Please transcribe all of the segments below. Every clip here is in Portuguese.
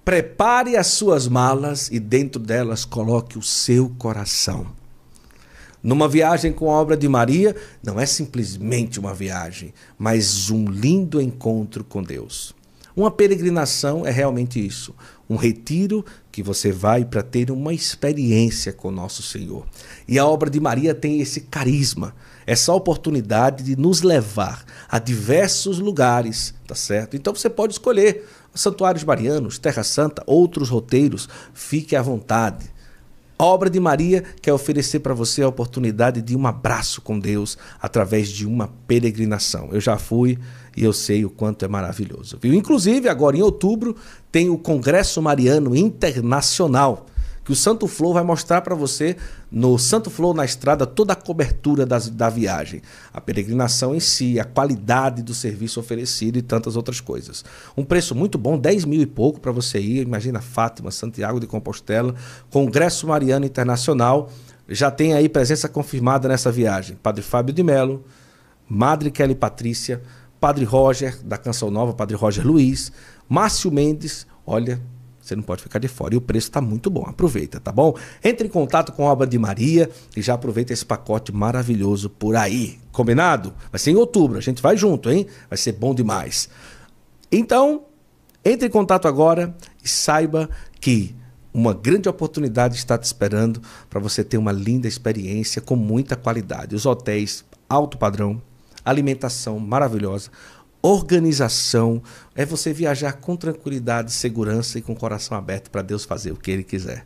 Prepare as suas malas e dentro delas coloque o seu coração. Numa viagem com a obra de Maria, não é simplesmente uma viagem, mas um lindo encontro com Deus. Uma peregrinação é realmente isso, um retiro que você vai para ter uma experiência com nosso Senhor. E a obra de Maria tem esse carisma, essa oportunidade de nos levar a diversos lugares, tá certo? Então você pode escolher santuários marianos, Terra Santa, outros roteiros, fique à vontade. A obra de Maria quer oferecer para você a oportunidade de um abraço com Deus através de uma peregrinação. Eu já fui e eu sei o quanto é maravilhoso, viu? Inclusive, agora em outubro, tem o Congresso Mariano Internacional, que o Santo Flow vai mostrar para você no Santo Flow na Estrada toda a cobertura da viagem, a peregrinação em si, a qualidade do serviço oferecido e tantas outras coisas. Um preço muito bom, 10 mil e pouco para você ir, imagina Fátima, Santiago de Compostela, Congresso Mariano Internacional, já tem aí presença confirmada nessa viagem, Padre Fábio de Mello, Madre Kelly Patrícia, Padre Roger, da Canção Nova, Padre Roger Luiz, Márcio Mendes, olha... Você não pode ficar de fora. E o preço está muito bom. Aproveita, tá bom? Entre em contato com a obra de Maria e já aproveita esse pacote maravilhoso por aí. Combinado? Vai ser em outubro. A gente vai junto, hein? Vai ser bom demais. Então, entre em contato agora e saiba que uma grande oportunidade está te esperando para você ter uma linda experiência com muita qualidade. Os hotéis alto padrão, alimentação maravilhosa, organização, é você viajar com tranquilidade, segurança e com o coração aberto para Deus fazer o que Ele quiser.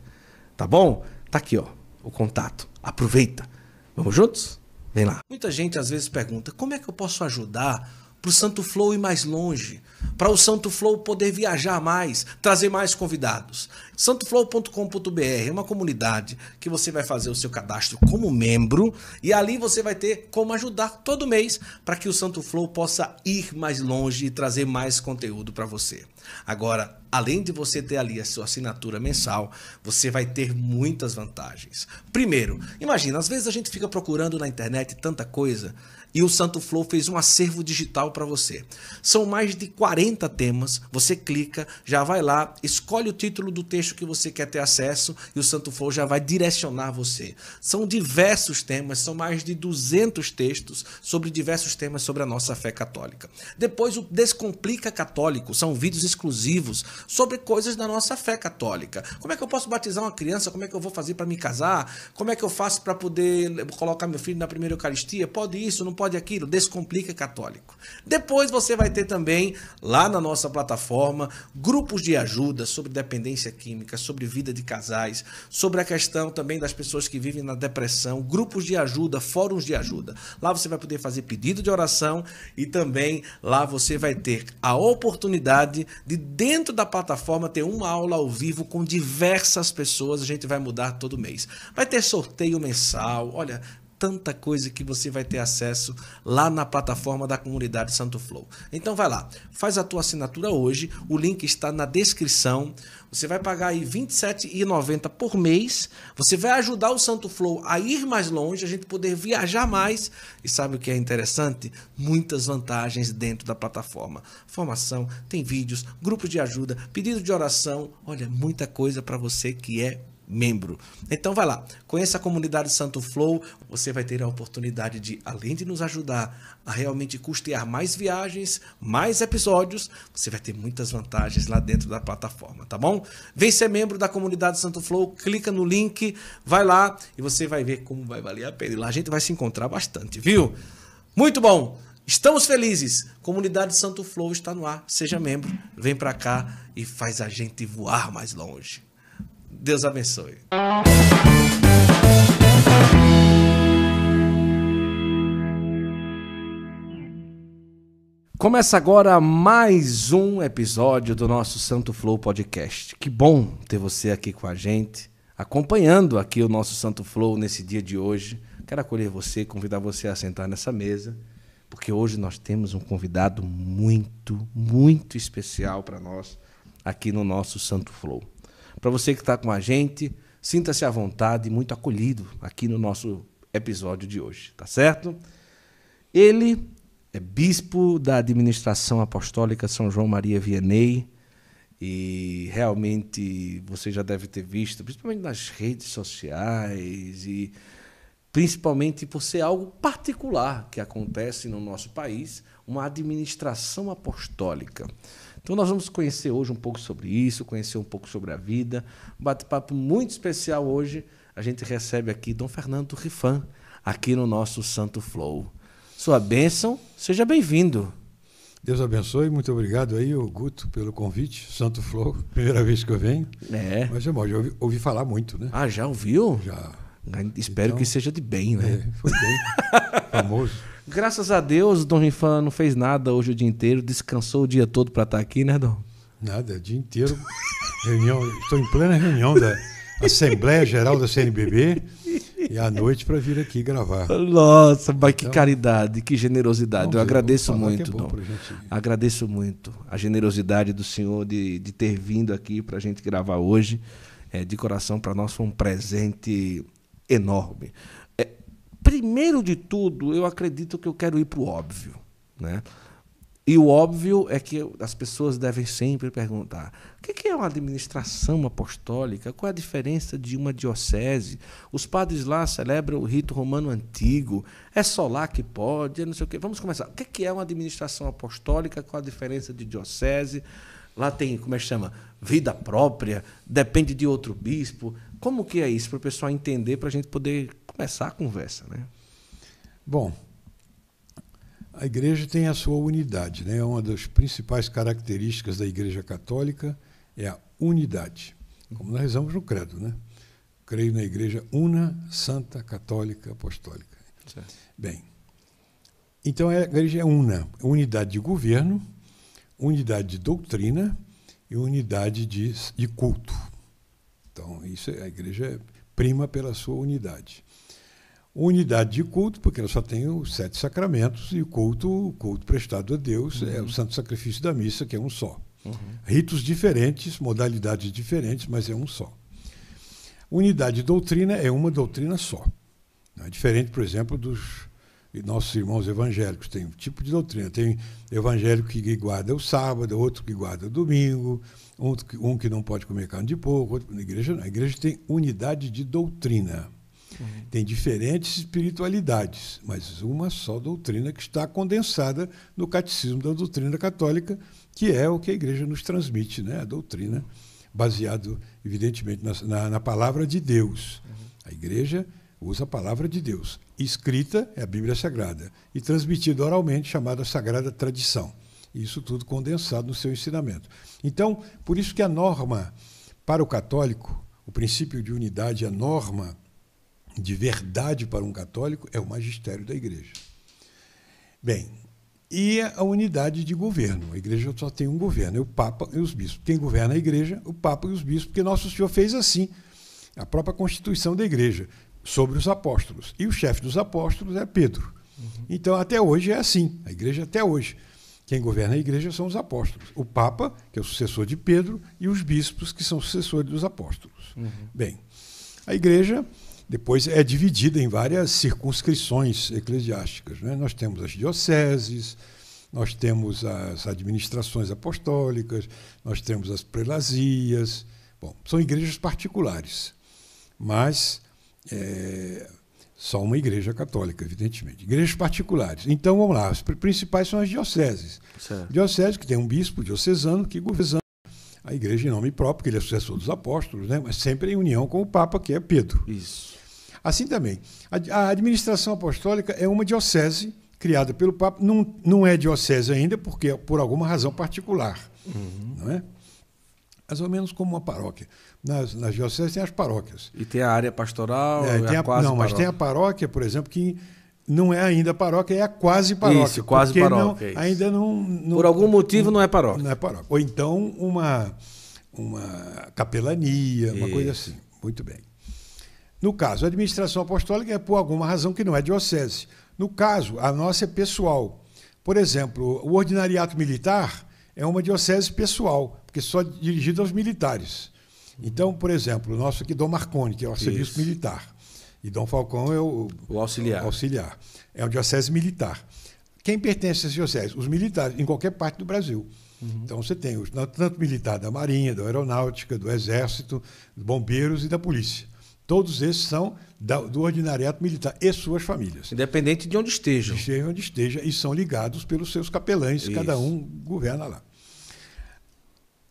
Tá bom? Tá aqui, ó, o contato. Aproveita. Vamos juntos? Vem lá. Muita gente às vezes pergunta, como é que eu posso ajudar para o Santo Flow ir mais longe? Para o Santo Flow poder viajar mais, trazer mais convidados. santoflow.com.br é uma comunidade que você vai fazer o seu cadastro como membro e ali você vai ter como ajudar todo mês para que o Santo Flow possa ir mais longe e trazer mais conteúdo para você. Agora, além de você ter ali a sua assinatura mensal, você vai ter muitas vantagens. Primeiro, imagina, às vezes a gente fica procurando na internet tanta coisa e o Santo Flow fez um acervo digital para você. São mais de 40 temas, você clica, já vai lá, escolhe o título do texto que você quer ter acesso e o Santo Flow já vai direcionar você. São diversos temas, são mais de 200 textos sobre diversos temas sobre a nossa fé católica. Depois o Descomplica Católico, são vídeos exclusivos sobre coisas da nossa fé católica. Como é que eu posso batizar uma criança? Como é que eu vou fazer para me casar? Como é que eu faço para poder colocar meu filho na primeira Eucaristia? Pode isso, não pode aquilo? Descomplica Católico. Depois você vai ter também, lá na nossa plataforma, grupos de ajuda sobre dependência química, sobre vida de casais, sobre a questão também das pessoas que vivem na depressão, grupos de ajuda, fóruns de ajuda. Lá você vai poder fazer pedido de oração e também lá você vai ter a oportunidade de, dentro da plataforma, ter uma aula ao vivo com diversas pessoas. A gente vai mudar todo mês. Vai ter sorteio mensal, olha, tanta coisa que você vai ter acesso lá na plataforma da comunidade Santo Flow. Então vai lá, faz a tua assinatura hoje, o link está na descrição. Você vai pagar aí R$ 27,90 por mês. Você vai ajudar o Santo Flow a ir mais longe, a gente poder viajar mais. E sabe o que é interessante? Muitas vantagens dentro da plataforma. Formação, tem vídeos, grupos de ajuda, pedido de oração. Olha, muita coisa para você que é membro. Então vai lá, conheça a comunidade Santo Flow, você vai ter a oportunidade de, além de nos ajudar a realmente custear mais viagens, mais episódios, você vai ter muitas vantagens lá dentro da plataforma, tá bom? Vem ser membro da comunidade Santo Flow, clica no link, vai lá e você vai ver como vai valer a pena. E lá a gente vai se encontrar bastante, viu? Muito bom! Estamos felizes! Comunidade Santo Flow está no ar, seja membro, vem pra cá e faz a gente voar mais longe. Deus abençoe. Começa agora mais um episódio do nosso Santo Flow Podcast. Que bom ter você aqui com a gente, acompanhando aqui o nosso Santo Flow nesse dia de hoje. Quero acolher você, convidar você a sentar nessa mesa, porque hoje nós temos um convidado muito, muito especial para nós aqui no nosso Santo Flow. Para você que está com a gente, sinta-se à vontade e muito acolhido aqui no nosso episódio de hoje, tá certo? Ele é bispo da administração apostólica São João Maria Vianney E realmente você já deve ter visto, principalmente nas redes sociais, e principalmente por ser algo particular que acontece no nosso país, uma administração apostólica. Então nós vamos conhecer hoje um pouco sobre isso, conhecer um pouco sobre a vida. Um bate-papo muito especial hoje. A gente recebe aqui Dom Fernando Rifan, aqui no nosso Santo Flow. Sua bênção, seja bem-vindo. Deus abençoe, muito obrigado aí, Guto, pelo convite. Santo Flow, primeira vez que eu venho. Mas é bom, já ouvi falar muito, né? Ah, já ouviu? Já. Espero então, que seja de bem, né? Foi bem. Famoso. Graças a Deus, Dom Rifan não fez nada hoje o dia inteiro, descansou o dia todo para estar aqui, né, Dom? Nada, o dia inteiro. Reunião, estou em plena reunião da Assembleia Geral da CNBB e à noite para vir aqui gravar. Nossa, mas que caridade, que generosidade. Eu agradeço muito, Dom. Gente... Agradeço muito a generosidade do senhor de ter vindo aqui para a gente gravar hoje. De coração, para nós foi um presente enorme. Primeiro de tudo, eu acredito que eu quero ir para o óbvio, né? E o óbvio é que as pessoas devem sempre perguntar: o que é uma administração apostólica? Qual é a diferença de uma diocese? Os padres lá celebram o rito romano antigo. É só lá que pode? Não sei o quê. Vamos começar. O que é uma administração apostólica? Qual a diferença de diocese? Lá tem, como é que chama? Vida própria? Depende de outro bispo? Como que é isso? Para o pessoal entender, para a gente poder começar a conversa, né? Bom, a igreja tem a sua unidade, né? Uma das principais características da Igreja Católica é a unidade, como nós rezamos no credo, né? Creio na Igreja una, santa, católica, apostólica. Certo. Bem, então a igreja é unidade de governo, unidade de doutrina e unidade de culto. Então, isso a igreja prima pela sua unidade. Unidade de culto, porque ela só tem os 7 sacramentos, e o culto prestado a Deus é o santo sacrifício da missa, que é um só. Ritos diferentes, modalidades diferentes, mas é um só. Unidade de doutrina é uma doutrina só. É diferente, por exemplo, dos nossos irmãos evangélicos. Tem um tipo de doutrina. Tem evangélico que guarda o sábado, outro que guarda o domingo, um que não pode comer carne de porco. Outro, na igreja não. A igreja tem unidade de doutrina. Tem diferentes espiritualidades, mas uma só doutrina que está condensada no catecismo da doutrina católica, que é o que a igreja nos transmite, né? A doutrina baseado, evidentemente, na palavra de Deus. A igreja usa a palavra de Deus. Escrita é a Bíblia Sagrada e transmitida oralmente, chamada Sagrada Tradição. Isso tudo condensado no seu ensinamento. Então, por isso que a norma para o católico, o princípio de unidade, a norma de verdade para um católico é o magistério da igreja. Bem, e a unidade de governo. A igreja só tem um governo, é o Papa e os bispos. Quem governa a igreja? O Papa e os bispos, porque Nosso Senhor fez assim, a própria Constituição da igreja, sobre os apóstolos. E o chefe dos apóstolos é Pedro. Então, até hoje é assim, a igreja até hoje. Quem governa a igreja são os apóstolos. O Papa, que é o sucessor de Pedro, e os bispos, que são sucessores dos apóstolos. Bem, a igreja depois é dividida em várias circunscrições eclesiásticas, né? Nós temos as dioceses, nós temos as administrações apostólicas, nós temos as prelazias. Bom, são igrejas particulares, mas só uma igreja católica, evidentemente. Igrejas particulares. Então, vamos lá, as principais são as dioceses. Certo. Diocese, que tem um bispo diocesano que governa a igreja em nome próprio, porque ele é sucessor dos apóstolos, né? Mas sempre em união com o Papa, que é Pedro. Isso. Assim também, a administração apostólica é uma diocese criada pelo Papa, não é diocese ainda, porque é por alguma razão particular, não é? Mais ou menos como uma paróquia. Nas dioceses tem as paróquias. E tem a área pastoral, mas tem a paróquia, por exemplo, que não é ainda paróquia, é a quase paróquia. Isso, quase paróquia. Ainda não... Por algum motivo não é paróquia. Não é paróquia. Ou então uma capelania, uma coisa assim. Muito bem. No caso, a administração apostólica é por alguma razão que não é diocese. No caso, a nossa é pessoal. Por exemplo, o ordinariato militar é uma diocese pessoal, porque só dirigida aos militares. Então, por exemplo, o nosso aqui, Dom Marconi, que é o serviço militar, e Dom Falcão é o auxiliar. É uma diocese militar. Quem pertence a essa diocese? Os militares, em qualquer parte do Brasil. Então você tem tanto militar da Marinha, da Aeronáutica, do Exército, dos Bombeiros e da Polícia. Todos esses são do ordinariato militar e suas famílias. Independente de onde estejam. Esteja onde esteja, e são ligados pelos seus capelães, cada um governa lá.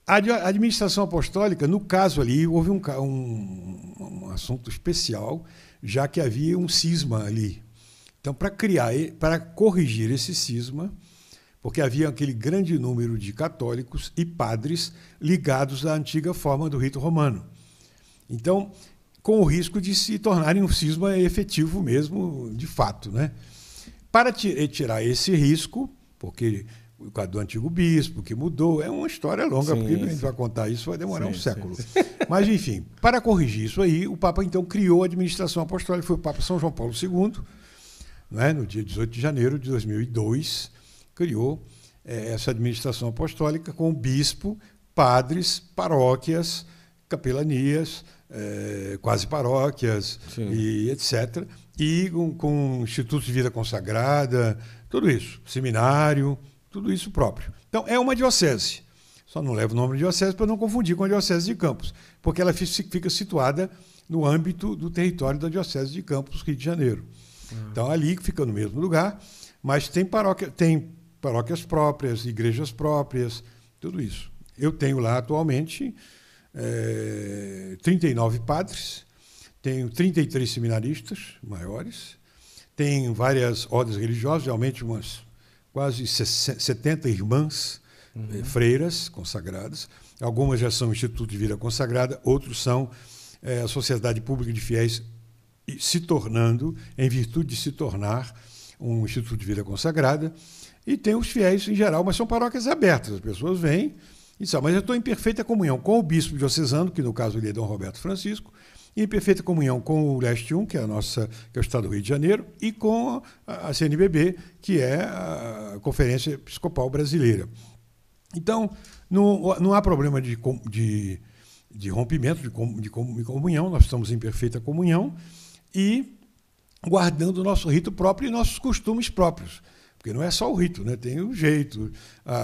A administração apostólica, no caso ali, houve um assunto especial, já que havia um cisma ali. Então, para corrigir esse cisma, porque havia aquele grande número de católicos e padres ligados à antiga forma do rito romano. Então, com o risco de se tornarem um cisma efetivo mesmo, de fato, né? Para tirar esse risco, porque o caso do antigo bispo, que mudou, é uma história longa, porque a gente vai contar isso, vai demorar um século. Mas, enfim, para corrigir isso aí, o Papa, então, criou a administração apostólica, foi o Papa São João Paulo II, né, no dia 18 de janeiro de 2002, criou essa administração apostólica com o bispo, padres, paróquias, capelanias, quase paróquias, e etc. E com institutos de vida consagrada, tudo isso, seminário, tudo isso próprio. Então, é uma diocese. Só não leva o nome de diocese para não confundir com a diocese de Campos, porque ela fica situada no âmbito do território da diocese de Campos, Rio de Janeiro. Então, ali fica no mesmo lugar, mas tem paróquias próprias, igrejas próprias, tudo isso. Eu tenho lá atualmente 39 padres, tenho 33 seminaristas maiores, tenho várias ordens religiosas, realmente umas quase 70 irmãs freiras consagradas. Algumas já são Instituto de Vida Consagrada, outros são a Sociedade Pública de Fiéis, se tornando, em virtude de se tornar um Instituto de Vida Consagrada. E tem os fiéis em geral, mas são paróquias abertas. As pessoas vêm e dizem, mas eu estou em perfeita comunhão com o bispo diocesano, que no caso ele é Dom Roberto Francisco, e em perfeita comunhão com o Leste 1, que é o Estado do Rio de Janeiro, e com a CNBB, que é a Conferência Episcopal Brasileira. Então, não há problema de rompimento de comunhão, nós estamos em perfeita comunhão e guardando o nosso rito próprio e nossos costumes próprios. Porque não é só o rito, né? Tem o jeito.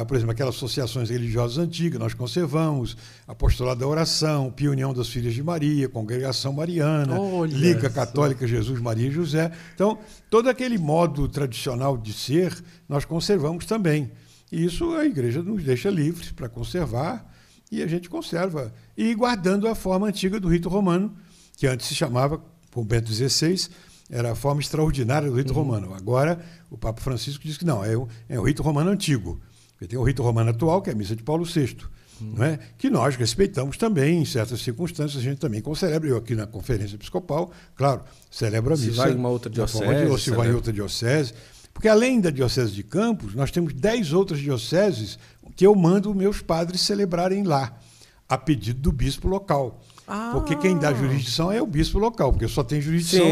Por exemplo, aquelas associações religiosas antigas, nós conservamos, Apostolado da Oração, Pia União das Filhas de Maria, Congregação Mariana, Liga Católica Jesus, Maria e José. Então, todo aquele modo tradicional de ser, nós conservamos também. E isso a Igreja nos deixa livres para conservar, e a gente conserva. E guardando a forma antiga do rito romano, que antes se chamava, por Bento XVI, era a forma extraordinária do rito romano. Agora, o Papa Francisco diz que não, é o rito romano antigo. Porque tem o rito romano atual, que é a missa de Paulo VI, não é? Que nós respeitamos também, em certas circunstâncias, a gente também celebra. Eu aqui na Conferência Episcopal, claro, celebro a missa. Se vai em uma outra diocese. Ou se vai em outra diocese. Porque além da Diocese de Campos, nós temos 10 outras dioceses que eu mando meus padres celebrarem lá, a pedido do bispo local. Porque quem dá jurisdição é o bispo local, porque só tem jurisdição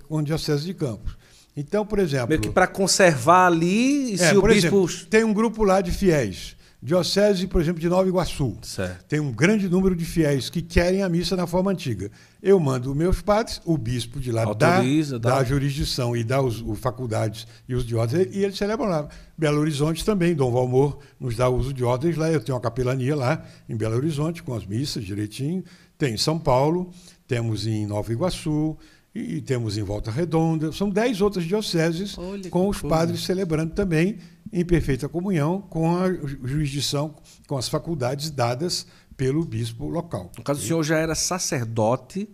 com a Diocese de Campos. Então, por exemplo... Meio que para conservar ali, se o bispo... Exemplo, tem um grupo lá de fiéis. Diocese, por exemplo, de Nova Iguaçu. Certo. Tem um grande número de fiéis que querem a missa na forma antiga. Eu mando meus padres, o bispo de lá dá a jurisdição e dá as faculdades e os de ordens, e eles celebram lá. Belo Horizonte também, Dom Valmor nos dá uso de ordens lá. Eu tenho uma capelania lá em Belo Horizonte, com as missas direitinho. Tem em São Paulo, temos em Nova Iguaçu, e temos em Volta Redonda. São 10 outras dioceses com os padres celebrando também em perfeita comunhão com a jurisdição, com as faculdades dadas pelo bispo local. No caso, o senhor já era sacerdote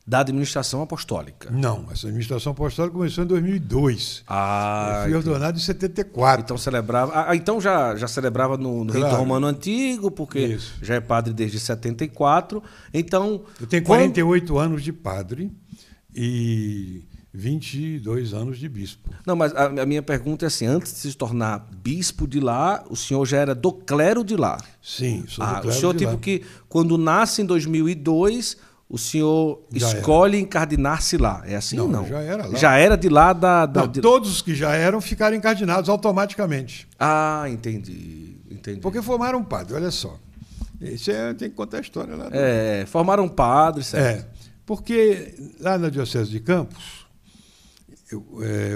da administração apostólica? Não, essa administração apostólica começou em 2002. Eu fui ordenado em 74. Então celebrava. Então já celebrava no rito romano antigo, porque já é padre desde 74. Então. Eu tenho 48 anos de padre e 22 anos de bispo. Não, mas a minha pergunta é assim, antes de se tornar bispo de lá, o senhor já era do clero de lá? Sim, sou do clero o senhor, de lá. Que quando nasce em 2002, o senhor escolhe encardinar-se lá. É assim ou não? Já era lá. Já era de lá todos os que já eram ficaram encardinados automaticamente. Entendi. Porque formaram padre, olha só. Tem que contar a história lá. Formaram padre, certo? Porque lá na Diocese de Campos,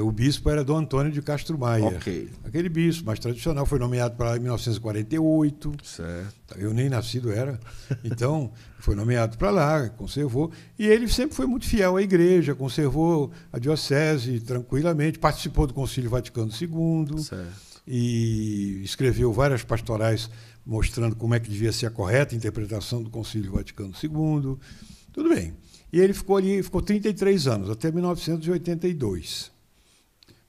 O bispo era Dom Antônio de Castro Maia. Ok. Aquele bispo mais tradicional, foi nomeado para lá em 1948. Certo. Eu nem nascido era. Então, foi nomeado para lá, conservou. E ele sempre foi muito fiel à igreja, conservou a diocese tranquilamente, participou do Concílio Vaticano II. Certo. E escreveu várias pastorais mostrando como é que devia ser a correta interpretação do Concílio Vaticano II. Tudo bem. E ele ficou ali, ficou 33 anos, até 1982.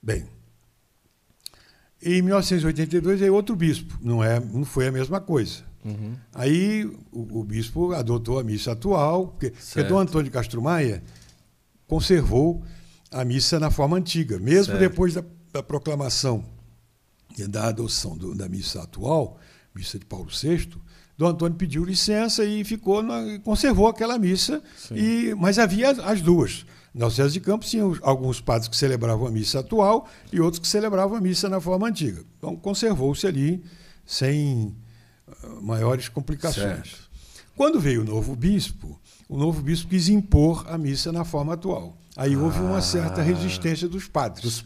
Bem, em 1982 veio outro bispo, não foi a mesma coisa. Uhum. Aí o bispo adotou a missa atual, porque Dom Antônio de Castro Maia conservou a missa na forma antiga, mesmo depois da proclamação e da adoção da missa atual, missa de Paulo VI. Dom Antônio pediu licença e conservou aquela missa, mas havia as duas. Na Diocese de Campos tinha alguns padres que celebravam a missa atual e outros que celebravam a missa na forma antiga. Então conservou-se ali sem maiores complicações. Certo. Quando veio o novo bispo quis impor a missa na forma atual. Aí houve uma certa resistência dos padres.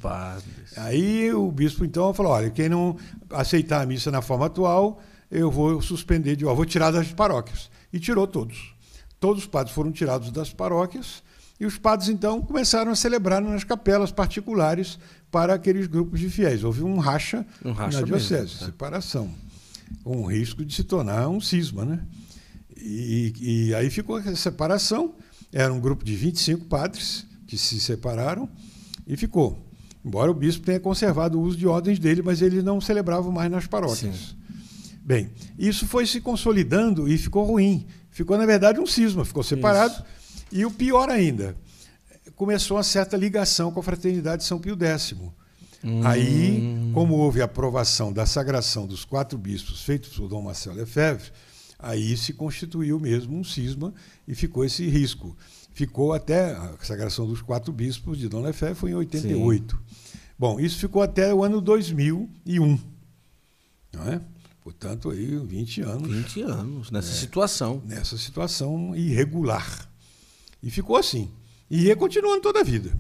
Aí o bispo então falou: olha, quem não aceitar a missa na forma atual, eu vou suspender, vou tirar das paróquias. E tirou todos. Todos os padres foram tirados das paróquias e os padres, então, começaram a celebrar nas capelas particulares para aqueles grupos de fiéis. Houve um racha na diocese, separação, com o risco de se tornar um cisma, né? E aí ficou essa separação. Era um grupo de 25 padres que se separaram e ficou. Embora o bispo tenha conservado o uso de ordens dele, mas ele não celebrava mais nas paróquias. Sim. Bem, isso foi se consolidando e ficou ruim. Ficou, na verdade, um cisma, ficou separado. Isso. E o pior ainda, começou uma certa ligação com a Fraternidade de São Pio X. Aí, como houve a aprovação da sagração dos 4 bispos feitos por Dom Marcel Lefebvre, aí se constituiu mesmo um cisma e ficou esse risco. Ficou até a sagração dos 4 bispos de Dom Lefebvre foi em 88. Sim. Bom, isso ficou até o ano 2001. Não é? Portanto, aí 20 anos. 20 anos nessa situação. Nessa situação irregular. E ficou assim. E ia continuando toda a vida.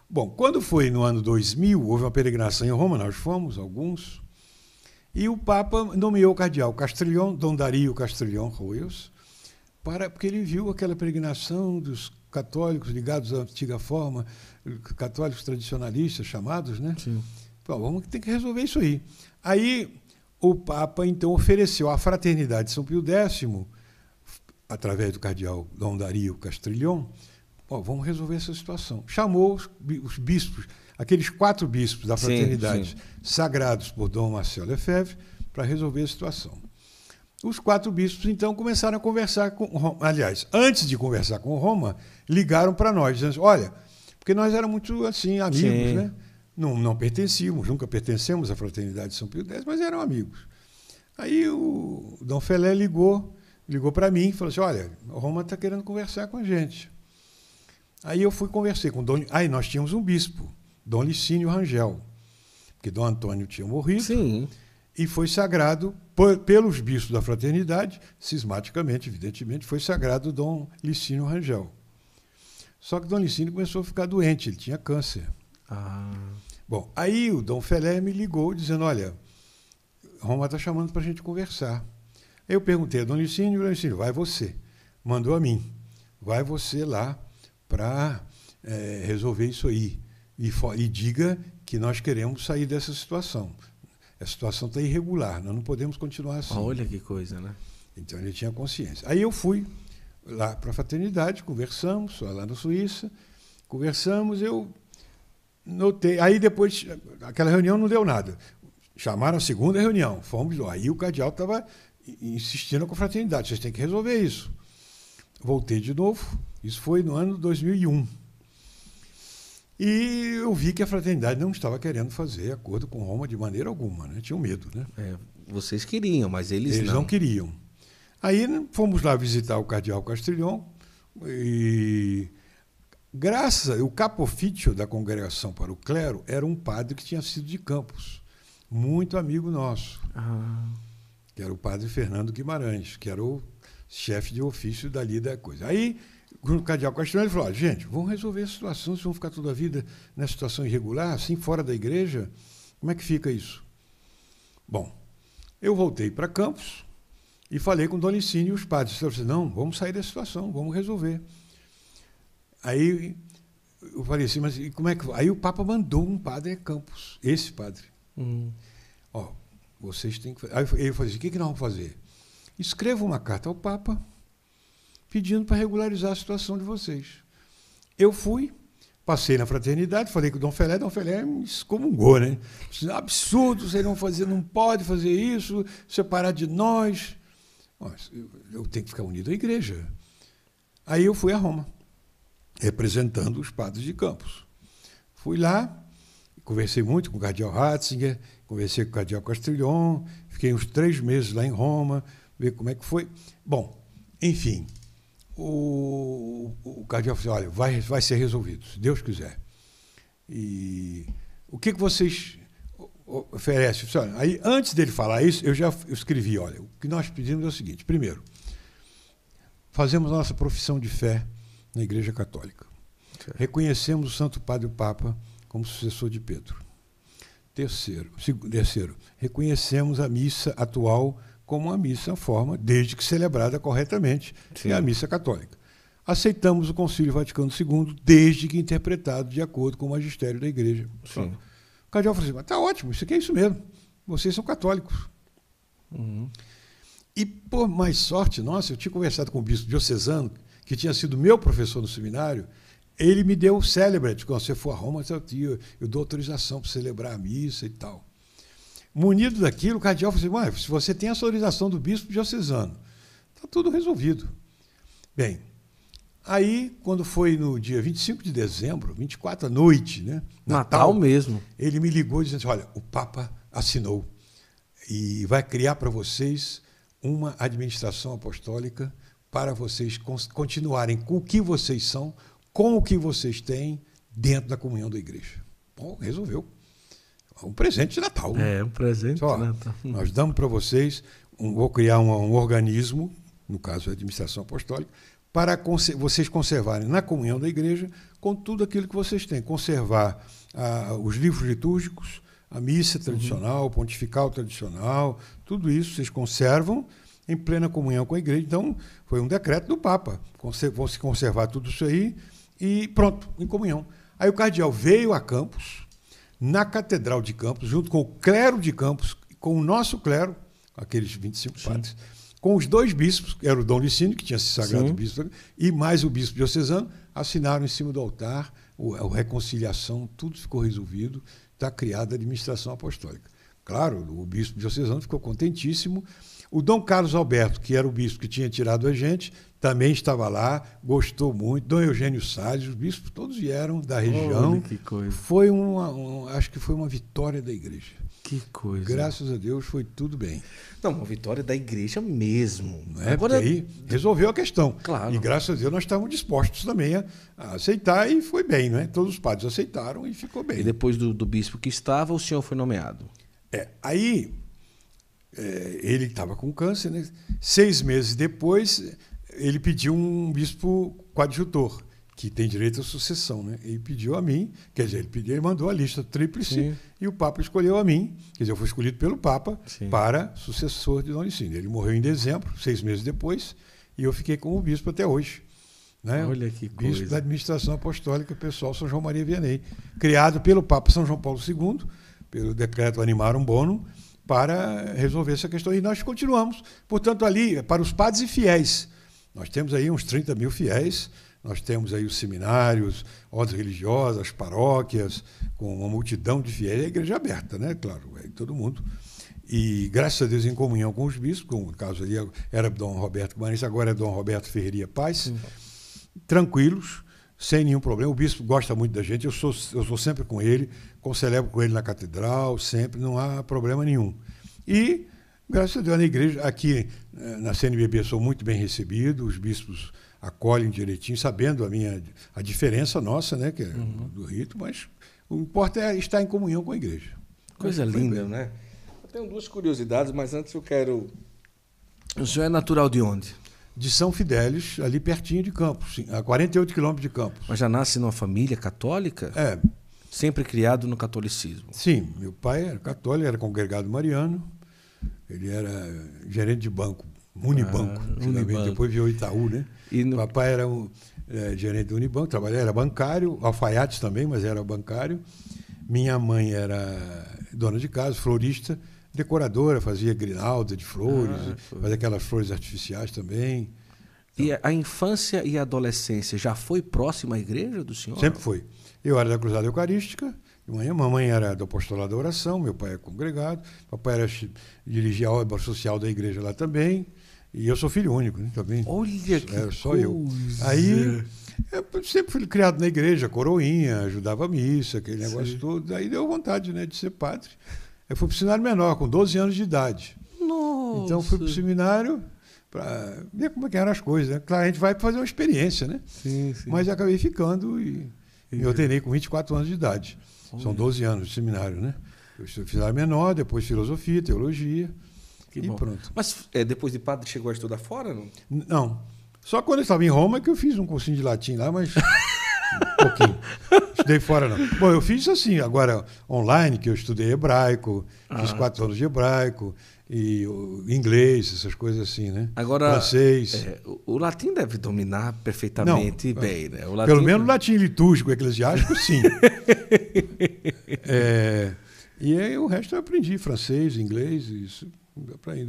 Bom, quando foi no ano 2000, houve uma peregrinação em Roma, nós fomos, alguns, e o Papa nomeou o cardeal Castrillon, Dom Dario Castrillon Royos, porque ele viu aquela peregrinação dos católicos ligados à antiga forma, católicos tradicionalistas chamados, né? Sim. Bom, vamos ter que resolver isso aí. Aí o Papa, então, ofereceu à Fraternidade de São Pio X, através do cardeal Dom Dario Castrillon, vamos resolver essa situação. Chamou os bispos, aqueles 4 bispos da Fraternidade, sagrados por Dom Marcel Lefebvre, para resolver a situação. Os 4 bispos, então, começaram a conversar com Roma. Aliás, antes de conversar com Roma, ligaram para nós, dizendo: olha, porque nós éramos muito assim, amigos, né? Não pertencíamos, nunca pertencemos à Fraternidade de São Pio X, mas eram amigos. Aí o Dom Felé ligou para mim e falou assim: olha, Roma está querendo conversar com a gente. Aí eu conversei com Dom... Aí nós tínhamos um bispo, Dom Licínio Rangel, porque Dom Antônio tinha morrido. Sim. E foi sagrado pelos bispos da Fraternidade, cismaticamente, evidentemente, foi sagrado Dom Licínio Rangel. Só que Dom Licínio começou a ficar doente, ele tinha câncer. Bom, aí o Dom Felé me ligou dizendo: olha, Roma está chamando para a gente conversar. Aí eu perguntei a Dom Licínio, vai você. Mandou a mim. Vai você lá para resolver isso aí. E diga que nós queremos sair dessa situação. A situação está irregular, nós não podemos continuar assim. Olha que coisa, né? Então ele tinha consciência. Aí eu fui lá para a Fraternidade, conversamos, lá na Suíça, conversamos, eu notei. Aí depois, aquela reunião não deu nada. Chamaram a segunda reunião, fomos lá. Aí o cardeal estava insistindo com a Fraternidade: vocês têm que resolver isso. Voltei de novo, isso foi no ano 2001. E eu vi que a Fraternidade não estava querendo fazer acordo com Roma de maneira alguma, né? Tinham medo, né? Vocês queriam, mas eles não queriam. Aí fomos lá visitar o cardeal Castrillon e o capofício da Congregação para o Clero era um padre que tinha sido de Campos, muito amigo nosso, que era o padre Fernando Guimarães, que era o chefe de ofício dali da coisa. Aí o cardeal Castelhano, ele falou, gente, vamos resolver a situação, vocês vão ficar toda a vida nessa situação irregular, assim, fora da igreja? Como é que fica isso? Bom, eu voltei para Campos e falei com o Dom Licínio e os padres. Eu falei, não, vamos sair dessa situação, vamos resolver. Aí eu falei assim, mas como é que... Aí o Papa mandou um padre a Campos, esse padre. Ó, vocês têm que... Aí ele falou assim, o que nós vamos fazer? Escreva uma carta ao Papa pedindo para regularizar a situação de vocês. Eu fui, passei na fraternidade, falei com o Dom Felé me excomungou, né? Absurdo, vocês não fazer, não pode fazer isso, separar de nós. Eu tenho que ficar unido à igreja. Aí eu fui a Roma, representando os padres de Campos. Fui lá, conversei muito com o cardeal Ratzinger, conversei com o cardeal Castrillon, fiquei uns 3 meses lá em Roma, ver como é que foi. Bom, enfim, o cardeal falou, olha, vai ser resolvido, se Deus quiser. E o que vocês oferecem? Aí, antes dele falar isso, eu escrevi, olha, o que nós pedimos é o seguinte, primeiro, fazemos a nossa profissão de fé na Igreja Católica. Reconhecemos o Santo Padre o Papa como sucessor de Pedro. Terceiro, reconhecemos a missa atual como uma missa forma, desde que celebrada corretamente, que é a missa católica. Aceitamos o Concílio Vaticano II, desde que interpretado de acordo com o magistério da Igreja. Sim. O cardeal falou assim, está ótimo, isso aqui é isso mesmo, vocês são católicos. E, por mais sorte nossa, eu tinha conversado com o bispo diocesano, que tinha sido meu professor no seminário, ele me deu o celebrate, quando você for a Roma, eu dou autorização para celebrar a missa e tal. Munido daquilo, o cardeal falou assim, se você tem essa autorização do bispo diocesano, está tudo resolvido. Bem, aí, quando foi no dia 25 de dezembro, 24 à noite, né, Natal mesmo, ele me ligou dizendo assim, olha, o Papa assinou e vai criar para vocês uma administração apostólica para vocês continuarem com o que vocês são, com o que vocês têm dentro da comunhão da igreja. Bom, resolveu. Um presente de Natal. Um presente de Natal. Nós damos para vocês, vou criar um organismo, no caso a administração apostólica, para vocês conservarem na comunhão da igreja com tudo aquilo que vocês têm. Conservar os livros litúrgicos, a missa tradicional, pontifical tradicional, tudo isso vocês conservam em plena comunhão com a igreja. Então, foi um decreto do Papa. Vão se conservar tudo isso aí e pronto, em comunhão. Aí o cardeal veio a Campos, na Catedral de Campos, junto com o clero de Campos, com o nosso clero, aqueles 25 padres, com os 2 bispos, que era o Dom Licínio, que tinha se sagrado bispo, e mais o bispo diocesano, assinaram em cima do altar a reconciliação, tudo ficou resolvido, está criada a administração apostólica. Claro, o bispo diocesano ficou contentíssimo. O Dom Carlos Alberto, que era o bispo que tinha tirado a gente, também estava lá, gostou muito. Dom Eugênio Salles, os bispos todos vieram da região. Olha que coisa. Foi acho que foi uma vitória da igreja. Que coisa. Graças a Deus foi tudo bem. Não, uma vitória da igreja mesmo. Agora aí resolveu a questão. Claro. E graças a Deus nós estávamos dispostos também a aceitar e foi bem, não é? Todos os padres aceitaram e ficou bem. E depois do bispo que estava, o senhor foi nomeado. Aí ele estava com câncer, né? 6 meses depois ele pediu um bispo coadjutor, que tem direito à sucessão, né? Ele pediu a mim, quer dizer, ele mandou a lista tríplice e o Papa escolheu a mim, quer dizer, eu fui escolhido pelo Papa para sucessor de Dom Licínio. Ele morreu em dezembro, 6 meses depois, e eu fiquei como bispo até hoje. Né? Olha que coisa. Bispo da administração apostólica pessoal São João Maria Vianney, criado pelo Papa São João Paulo II, pelo decreto Animarum Bonum, para resolver essa questão. E nós continuamos. Portanto, ali, para os padres e fiéis, nós temos aí uns 30 mil fiéis, nós temos aí os seminários, ordens religiosas, paróquias, com uma multidão de fiéis, a igreja aberta, né? Claro, todo mundo. E, graças a Deus, em comunhão com os bispos, como no caso ali era Dom Roberto Guimarães, agora é Dom Roberto Ferreira Paz, tranquilos, sem nenhum problema. O bispo gosta muito da gente, eu sou sempre com ele, celebro com ele na catedral, sempre, não há problema nenhum. E, graças a Deus, na igreja, aqui na CNBB, sou muito bem recebido, os bispos acolhem direitinho, sabendo a diferença nossa, né, que é do rito, mas o que importa é estar em comunhão com a igreja. Coisa linda, né? Eu tenho 2 curiosidades, mas antes eu quero... O senhor é natural de onde? de São Fidélis, ali pertinho de Campos, a 48 quilômetros de Campos. Mas já nasce numa família católica? É. Sempre criado no catolicismo? Sim, meu pai era católico, era congregado mariano, ele era gerente de banco, Unibanco, Unibanco. Depois virou Itaú, né? Papai era gerente do Unibanco, era bancário, alfaiates também, mas era bancário. Minha mãe era dona de casa, florista, decoradora, fazia grinalda de flores, fazia aquelas flores artificiais também. Então, e a infância e a adolescência já foi próxima à igreja do senhor? Sempre foi. Eu era da Cruzada Eucarística, mamãe era do Apostolado da Oração, meu pai é congregado, papai dirigia a obra social da igreja lá também, e eu sou filho único, né, também. Olha que era só eu. Aí, eu sempre fui criado na igreja, coroinha, ajudava a missa, aquele negócio todo. Aí deu vontade, né, de ser padre. Eu fui para o seminário menor, com 12 anos de idade. Nossa. Então fui para o seminário para ver como é que eram as coisas, né? Claro, a gente vai para fazer uma experiência, né? Sim. Mas acabei ficando e me ordenei com 24 anos de idade. São 12 anos de seminário, né? Eu fiz seminário menor, depois filosofia, teologia pronto. Mas depois de padre chegou a estudar fora, não? Não. Só quando eu estava em Roma que eu fiz um cursinho de latim lá, mas um pouquinho. Estudei fora, não. Bom, eu fiz assim, agora online, que eu estudei hebraico, fiz 4 anos de hebraico, e inglês, essas coisas assim, né? Agora, francês. O latim deve dominar perfeitamente bem, né? O latim... Pelo menos o latim litúrgico, eclesiástico, sim. E aí o resto eu aprendi, francês, inglês, isso.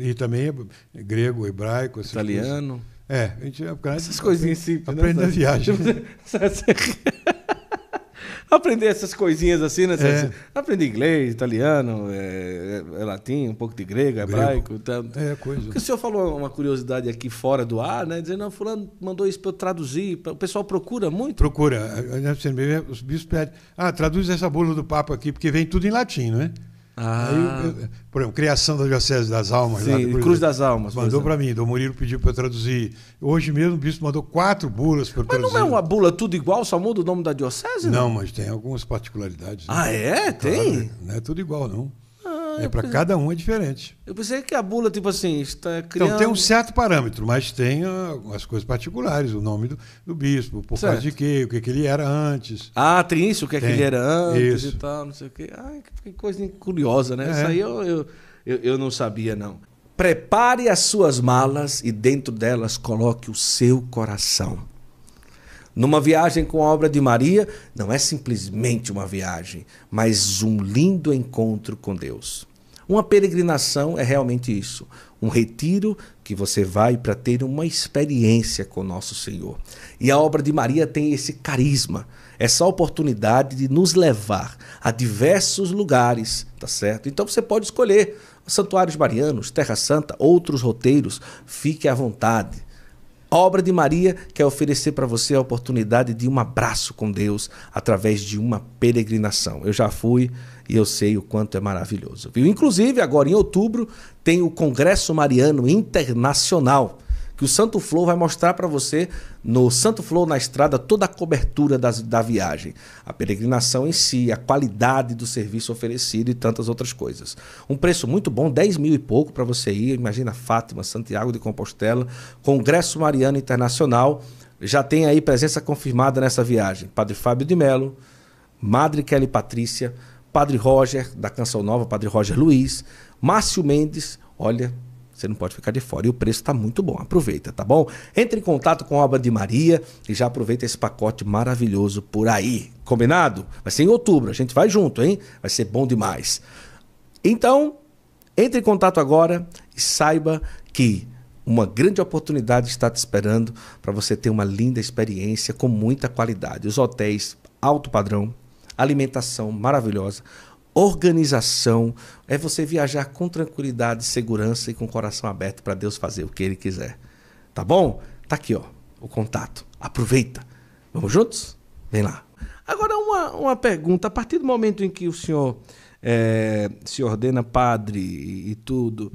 E também grego, hebraico, italiano. A gente essas coisinhas simples. Aprende na viagem. Aprender essas coisinhas assim, né? Aprender inglês, italiano, latim, um pouco de grego, hebraico. Coisa. Porque o senhor falou uma curiosidade aqui fora do ar, né? Dizendo, não, fulano mandou isso para eu traduzir. O pessoal procura muito? Procura. Os bispos pedem, traduz essa bula do Papa aqui, porque vem tudo em latim, não é? Aí, por exemplo, Criação da Diocese das Almas. Sim, lá, Cruz das Almas. Mandou para mim, Dom Murilo pediu para eu traduzir. Hoje mesmo o bispo mandou 4 bulas para eu traduzir. Mas não é uma bula tudo igual, só muda o nome da diocese? Não, mas tem algumas particularidades. Né? Tem? Claro, não é tudo igual, não. Para cada um é diferente. Eu pensei que a bula, tipo assim, está criando... Então, tem um certo parâmetro, mas tem as coisas particulares, o nome do bispo, por causa de quê, o que ele era antes. Tem isso, o que ele era antes e tal, não sei o quê. Que coisa curiosa, né? Isso aí eu não sabia, não. Prepare as suas malas e dentro delas coloque o seu coração. Numa viagem com a obra de Maria, não é simplesmente uma viagem, mas um lindo encontro com Deus. Uma peregrinação é realmente isso, um retiro que você vai para ter uma experiência com Nosso Senhor. E a obra de Maria tem esse carisma, essa oportunidade de nos levar a diversos lugares, tá certo? Então você pode escolher santuários marianos, Terra Santa, outros roteiros, fique à vontade. A obra de Maria quer oferecer para você a oportunidade de um abraço com Deus através de uma peregrinação. Eu já fui e eu sei o quanto é maravilhoso, viu? Inclusive, agora em outubro, tem o Congresso Mariano Internacional, que o Santo Flow vai mostrar para você no Santo Flow na Estrada toda a cobertura da viagem, a peregrinação em si, a qualidade do serviço oferecido e tantas outras coisas. Um preço muito bom, 10 mil e pouco para você ir, imagina Fátima, Santiago de Compostela, Congresso Mariano Internacional, já tem aí presença confirmada nessa viagem, Padre Fábio de Mello, Madre Kelly Patrícia, Padre Roger, da Canção Nova, Padre Roger Luiz, Márcio Mendes, olha... Você não pode ficar de fora. E o preço está muito bom. Aproveita, tá bom? Entre em contato com a obra de Maria e já aproveita esse pacote maravilhoso por aí. Combinado? Vai ser em outubro. A gente vai junto, hein? Vai ser bom demais. Então, entre em contato agora e saiba que uma grande oportunidade está te esperando para você ter uma linda experiência com muita qualidade. Os hotéis alto padrão, alimentação maravilhosa, organização, é você viajar com tranquilidade, segurança e com o coração aberto para Deus fazer o que Ele quiser. Tá bom? Tá aqui, ó, o contato. Aproveita. Vamos juntos? Vem lá. Agora uma pergunta. A partir do momento em que o senhor se ordena padre e tudo,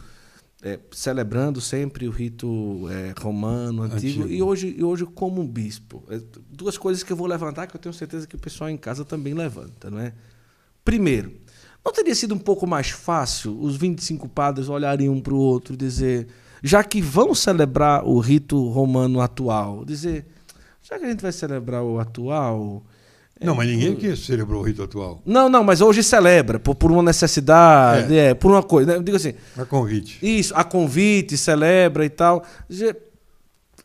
celebrando sempre o rito romano, antigo. E hoje como um bispo. Duas coisas que eu vou levantar que eu tenho certeza que o pessoal em casa também levanta, não é? Primeiro, não teria sido um pouco mais fácil os 25 padres olharem um para o outro e dizer... já que vão celebrar o rito romano atual, dizer, já que a gente vai celebrar o atual... Não, mas ninguém aqui celebrou o rito atual. Não, mas hoje celebra, por uma necessidade, por uma coisa. Eu digo assim... A convite. Isso, a convite, celebra e tal.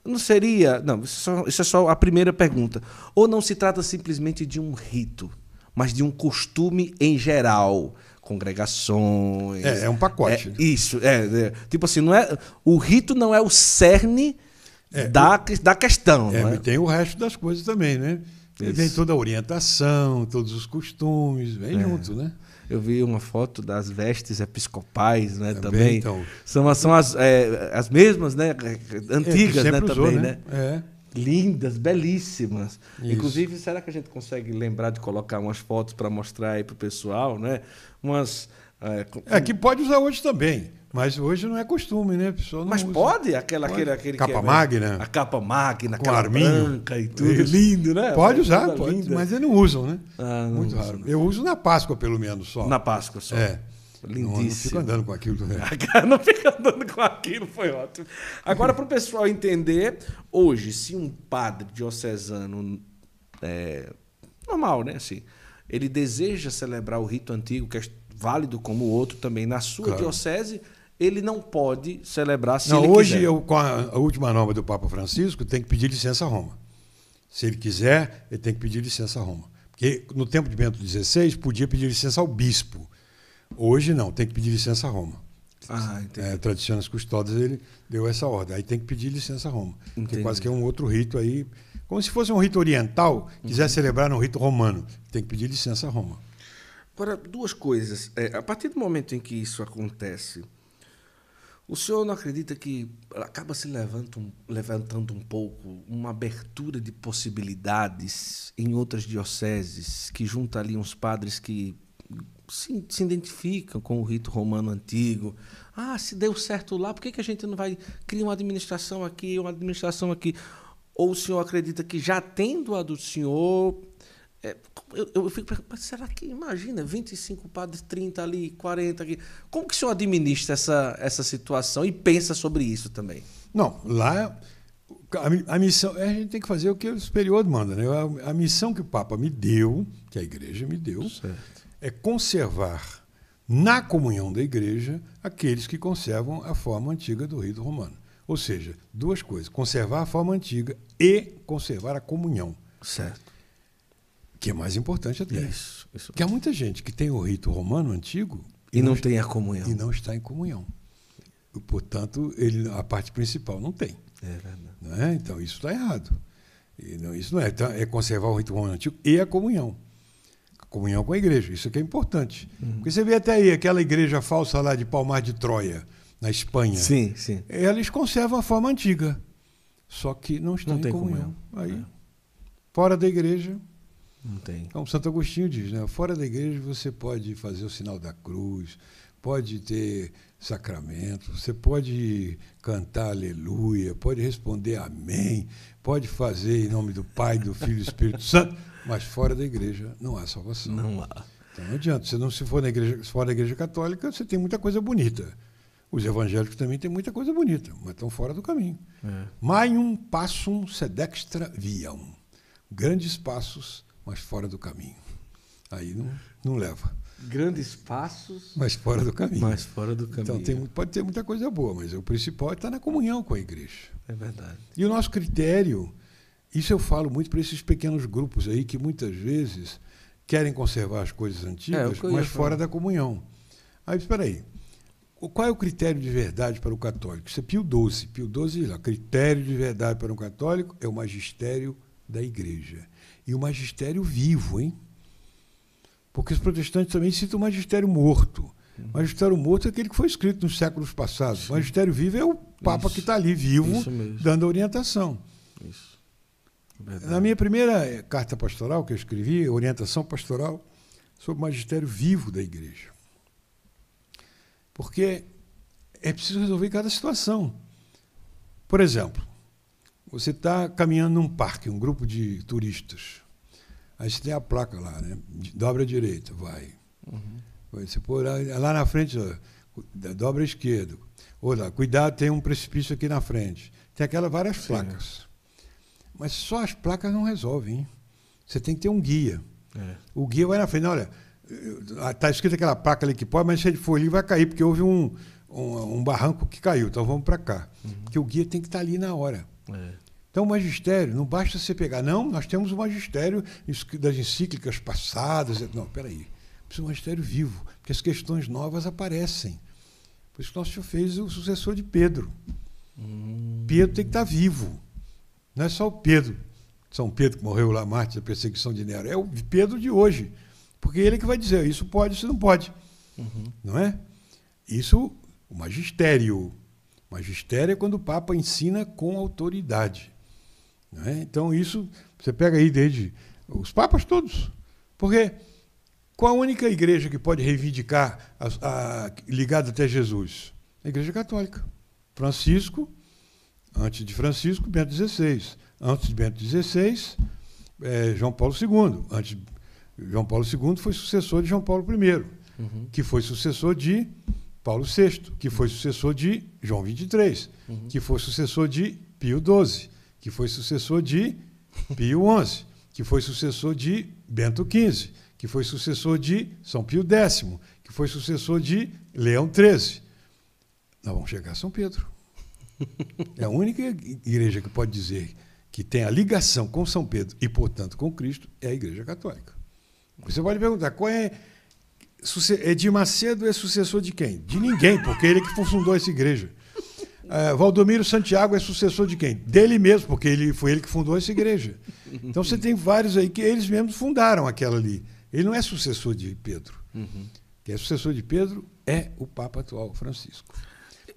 Não seria... Não, isso é só a primeira pergunta. Ou não se trata simplesmente de um rito, mas de um costume em geral... Congregações... É um pacote. Isso, tipo assim, não é, o rito não é o cerne da questão. Não é? Mas tem o resto das coisas também, né? Vem toda a orientação, todos os costumes, vem junto, né? Eu vi uma foto das vestes episcopais, né? Também. Então, são as mesmas, né? Antigas, né? Usou, Também, né? Lindas, belíssimas. Isso. Inclusive, será que a gente consegue lembrar de colocar umas fotos para mostrar aí para o pessoal, né? Que pode usar hoje também, mas hoje não é costume, né? A pessoa não usa. Pode? Aquele capa magna. A capa magna, com aquela arminho branca e tudo. Lindo, né? Pode usar, pode, mas eles não usam, né? Não muito uso, raro. não. Eu uso na Páscoa, pelo menos, só. Na Páscoa só. Lindíssimo. Não fico andando com aquilo. Não fica andando com aquilo, foi ótimo. Agora, para o pessoal entender, hoje, se um padre diocesano normal, né? Assim, ele deseja celebrar o rito antigo, que é válido como o outro também, na sua diocese, ele não pode celebrar se ele hoje, quiser. Com a última norma do Papa Francisco, tem que pedir licença a Roma. Se ele quiser, ele tem que pedir licença a Roma. Porque no tempo de Bento XVI, podia pedir licença ao bispo. Hoje não, tem que pedir licença a Roma. Tradiciones Custodes, ele deu essa ordem. Aí tem que pedir licença a Roma. Porque quase que é um outro rito aí. Como se fosse um rito oriental, quiser celebrar no rito romano, tem que pedir licença a Roma. Agora, duas coisas. A partir do momento em que isso acontece, o senhor não acredita que acaba se levantando um pouco uma abertura de possibilidades em outras dioceses, que junta ali uns padres que se identificam com o rito romano antigo? Se deu certo lá, por que a gente não vai criar uma administração aqui, Ou o senhor acredita que já tendo a do senhor... Eu fico pensando, será que, imagina, 25 padres, 30 ali, 40 aqui. Como que o senhor administra essa situação e pensa sobre isso também? Não, lá a missão, a gente tem que fazer o que o superior manda, né? A missão que o Papa me deu, que a Igreja me deu, é conservar na comunhão da Igreja aqueles que conservam a forma antiga do rito romano. Ou seja, duas coisas, conservar a forma antiga e conservar a comunhão. Certo. Que é mais importante até. Isso. Porque há muita gente que tem o rito romano antigo e não tem a comunhão. E não está em comunhão. E, portanto, a parte principal não tem. É verdade. Não é? Então, isso está errado. Isso não é. Então, é conservar o rito romano antigo e a comunhão. A comunhão com a igreja. Isso aqui é importante. Porque você vê até aí aquela igreja falsa lá de Palmar de Troia, na Espanha. Sim. Eles conservam a forma antiga. Só que não estão em comunhão. Aí, fora da igreja... Não tem. Como Santo Agostinho diz, né? Fora da igreja você pode fazer o sinal da cruz, pode ter sacramento, você pode cantar aleluia, pode responder amém, pode fazer em nome do Pai, do Filho e do Espírito Santo, mas fora da igreja não há salvação. Não há. Então não adianta. Se for fora da igreja católica, você tem muita coisa bonita. Os evangélicos também têm muita coisa bonita, mas estão fora do caminho. Maium passum sed extra viam. Grandes passos, mas fora do caminho. Aí não leva. Grandes passos, mas fora do caminho. Então pode ter muita coisa boa, mas o principal é estar na comunhão com a igreja. É verdade. E o nosso critério, isso eu falo muito para esses pequenos grupos aí que muitas vezes querem conservar as coisas antigas, mas fora da comunhão. Aí, espera aí. Qual é o critério de verdade para o católico? Isso é Pio XII. Pio XII diz lá, critério de verdade para um católico é o magistério da igreja. E o magistério vivo, hein? Porque os protestantes também citam o magistério morto. O magistério morto é aquele que foi escrito nos séculos passados. Sim. O magistério vivo é o Papa que está ali vivo, dando a orientação. Isso. Na minha primeira carta pastoral que eu escrevi, orientação pastoral, sobre o magistério vivo da igreja. Porque é preciso resolver cada situação. Por exemplo, você está caminhando num parque, um grupo de turistas. Aí você tem a placa lá, né? Dobra à direita, vai. Você pôr lá na frente, dobra à esquerda. Ou lá, cuidado, tem um precipício aqui na frente. Tem aquelas várias placas. Mas só as placas não resolvem, hein? Você tem que ter um guia. O guia vai na frente. Olha, está escrito aquela placa ali que pode, mas se ele for ali vai cair, porque houve um barranco que caiu, então vamos para cá. Porque o guia tem que estar ali na hora. Então o magistério, não basta você pegar, não, nós temos o magistério das encíclicas passadas. Não, peraí, precisa um magistério vivo, porque as questões novas aparecem. Por isso que nosso Senhor fez o sucessor de Pedro. Pedro tem que estar vivo. Não é só o Pedro, São Pedro que morreu lá, mártir da perseguição de Nero. É o Pedro de hoje. Porque ele é que vai dizer, isso pode, isso não pode. Não é? Isso, o magistério. O magistério é quando o Papa ensina com autoridade. Não é? Então, isso, você pega aí desde os papas todos. Porque qual a única igreja que pode reivindicar ligada até Jesus? A Igreja Católica. Francisco, antes de Francisco, Bento XVI. Antes de Bento XVI, João Paulo II. Antes, João Paulo II foi sucessor de João Paulo I, que foi sucessor de Paulo VI, que foi sucessor de João XXIII, que foi sucessor de Pio XII, que foi sucessor de Pio XI, que foi sucessor de Bento XV, que foi sucessor de São Pio X, que foi sucessor de Leão XIII. Nós vamos chegar a São Pedro. É a única igreja que pode dizer que tem a ligação com São Pedro e, portanto, com Cristo, é a Igreja Católica. Você pode perguntar, qual é... Edir Macedo é sucessor de quem? De ninguém, porque ele é que fundou essa igreja. Valdomiro Santiago é sucessor de quem? Dele mesmo, porque foi ele que fundou essa igreja. Então você tem vários aí que eles mesmos fundaram aquela ali. Ele não é sucessor de Pedro. Quem é sucessor de Pedro é o Papa atual, Francisco.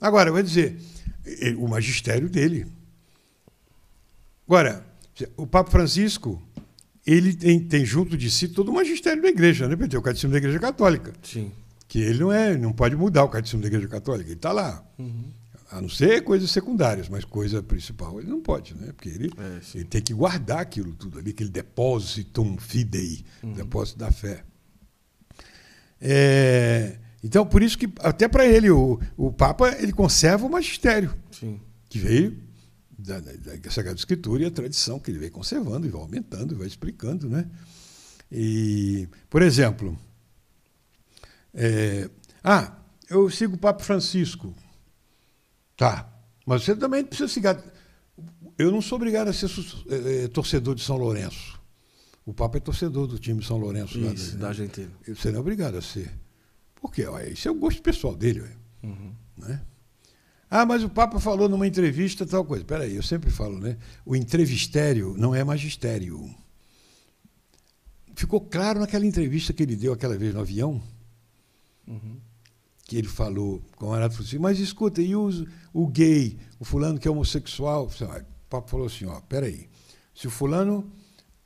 Agora, eu vou dizer, o magistério dele. Agora, o Papa Francisco, ele tem junto de si todo o magistério da igreja, né? Tem o catecismo da Igreja Católica. Sim. Que ele não pode mudar o catecismo da Igreja Católica, ele está lá. A não ser coisas secundárias, mas coisa principal ele não pode, né? Porque ele tem que guardar aquilo tudo ali, aquele depositum fidei, depósito da fé. Então, por isso que, até para ele, o Papa ele conserva o magistério, que veio da Sagrada Escritura e a tradição que ele veio conservando e vai aumentando e vai explicando, né? E, por exemplo, eu sigo o Papa Francisco. Tá, mas você também precisa seguir. Eu não sou obrigado a ser torcedor de São Lourenço. O Papa é torcedor do time de São Lourenço. Isso, da Argentina. Você não é obrigado a ser. Por quê? Isso é o gosto pessoal dele. Né? Mas o Papa falou numa entrevista tal coisa. Espera aí, eu sempre falo, né? O entrevistério não é magistério. Ficou claro naquela entrevista que ele deu aquela vez no avião, que ele falou, com o Renato Francisco, mas escuta, e o gay, o fulano que é homossexual? O Papa falou assim, espera aí, se o fulano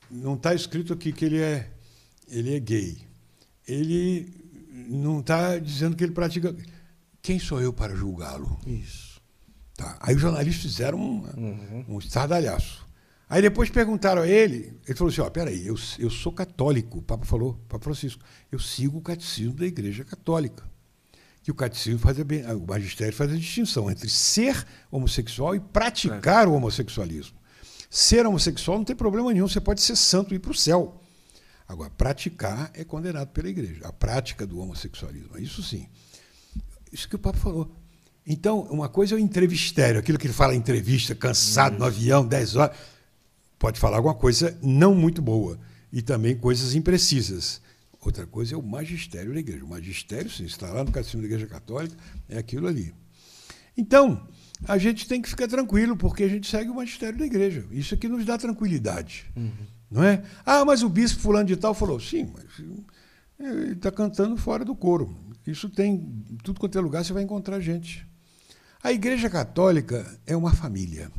não está escrito aqui que ele é gay, ele não está dizendo que ele pratica... Quem sou eu para julgá-lo? Isso. Tá. Aí os jornalistas fizeram um estardalhaço. Aí depois perguntaram a ele falou assim, peraí, eu sou católico, o Papa falou, Papa Francisco, eu sigo o catecismo da Igreja Católica. Que o catecismo o magistério faz a distinção entre ser homossexual e praticar o homossexualismo. Ser homossexual não tem problema nenhum, você pode ser santo e ir para o céu. Agora, praticar é condenado pela Igreja, a prática do homossexualismo, isso sim. Isso que o Papa falou. Então, uma coisa é o entrevistério, aquilo que ele fala em entrevista, cansado no avião, 10 horas, pode falar alguma coisa não muito boa, e também coisas imprecisas. Outra coisa é o magistério da igreja. O magistério, sim, está lá no Catecismo da Igreja Católica, é aquilo ali. Então, a gente tem que ficar tranquilo, porque a gente segue o magistério da igreja. Isso aqui nos dá tranquilidade. Não é? Mas o bispo fulano de tal falou, sim, mas ele está cantando fora do coro. Isso tem, tudo quanto é lugar, você vai encontrar gente. A Igreja Católica é uma família.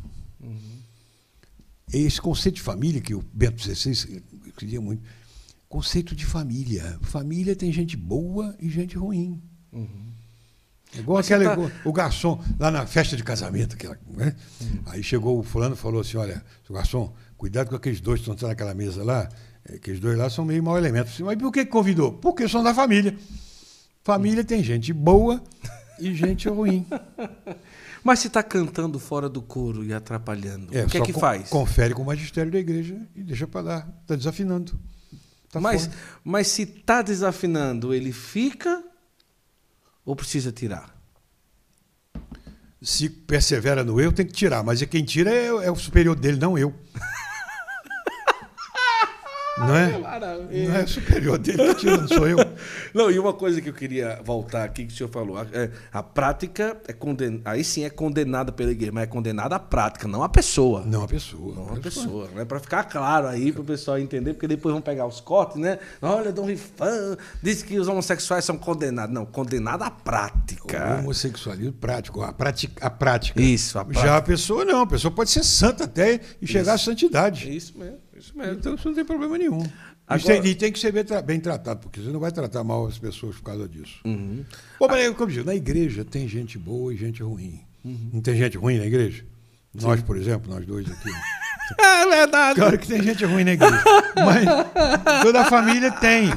Esse conceito de família, que o Bento XVI queria muito, conceito de família. Família tem gente boa e gente ruim. É igual o garçom, lá na festa de casamento. Né? Aí chegou o fulano e falou assim, olha, seu garçom, cuidado com aqueles dois que estão naquela mesa lá, aqueles dois lá são meio mau elemento. Mas por que convidou? Porque são da família. Família tem gente boa e gente ruim. Mas se está cantando fora do coro e atrapalhando, o que é que faz? Confere com o magistério da igreja e deixa para lá. Está desafinando. Mas se está desafinando, ele fica ou precisa tirar? Se persevera no eu, tem que tirar. Mas quem tira é o superior dele, não eu. Não é? Não é o superior dele que tira, não sou eu. Não, e uma coisa que eu queria voltar aqui, que o senhor falou, a prática é condenada, aí sim é condenada pela igreja, mas é condenada a prática, não a pessoa. Não a pessoa. Não a pessoa. Não é para ficar claro aí, para o pessoal entender, porque depois vão pegar os cortes, né? Olha, Dom Rifan disse que os homossexuais são condenados. Não, condenada a prática. O homossexualismo prático, a prática. Isso, a prática. Já a pessoa não, a pessoa pode ser santa até e chegar à santidade. Isso mesmo. Isso mesmo. Então isso não tem problema nenhum. Agora... E tem que ser bem tratado, porque você não vai tratar mal as pessoas por causa disso. Uhum. Bom, mas como eu digo, na igreja tem gente boa e gente ruim. Uhum. Não tem gente ruim na igreja? Sim. Nós, por exemplo, nós dois aqui. É verdade. Claro que tem gente ruim na igreja. Mas toda a família tem.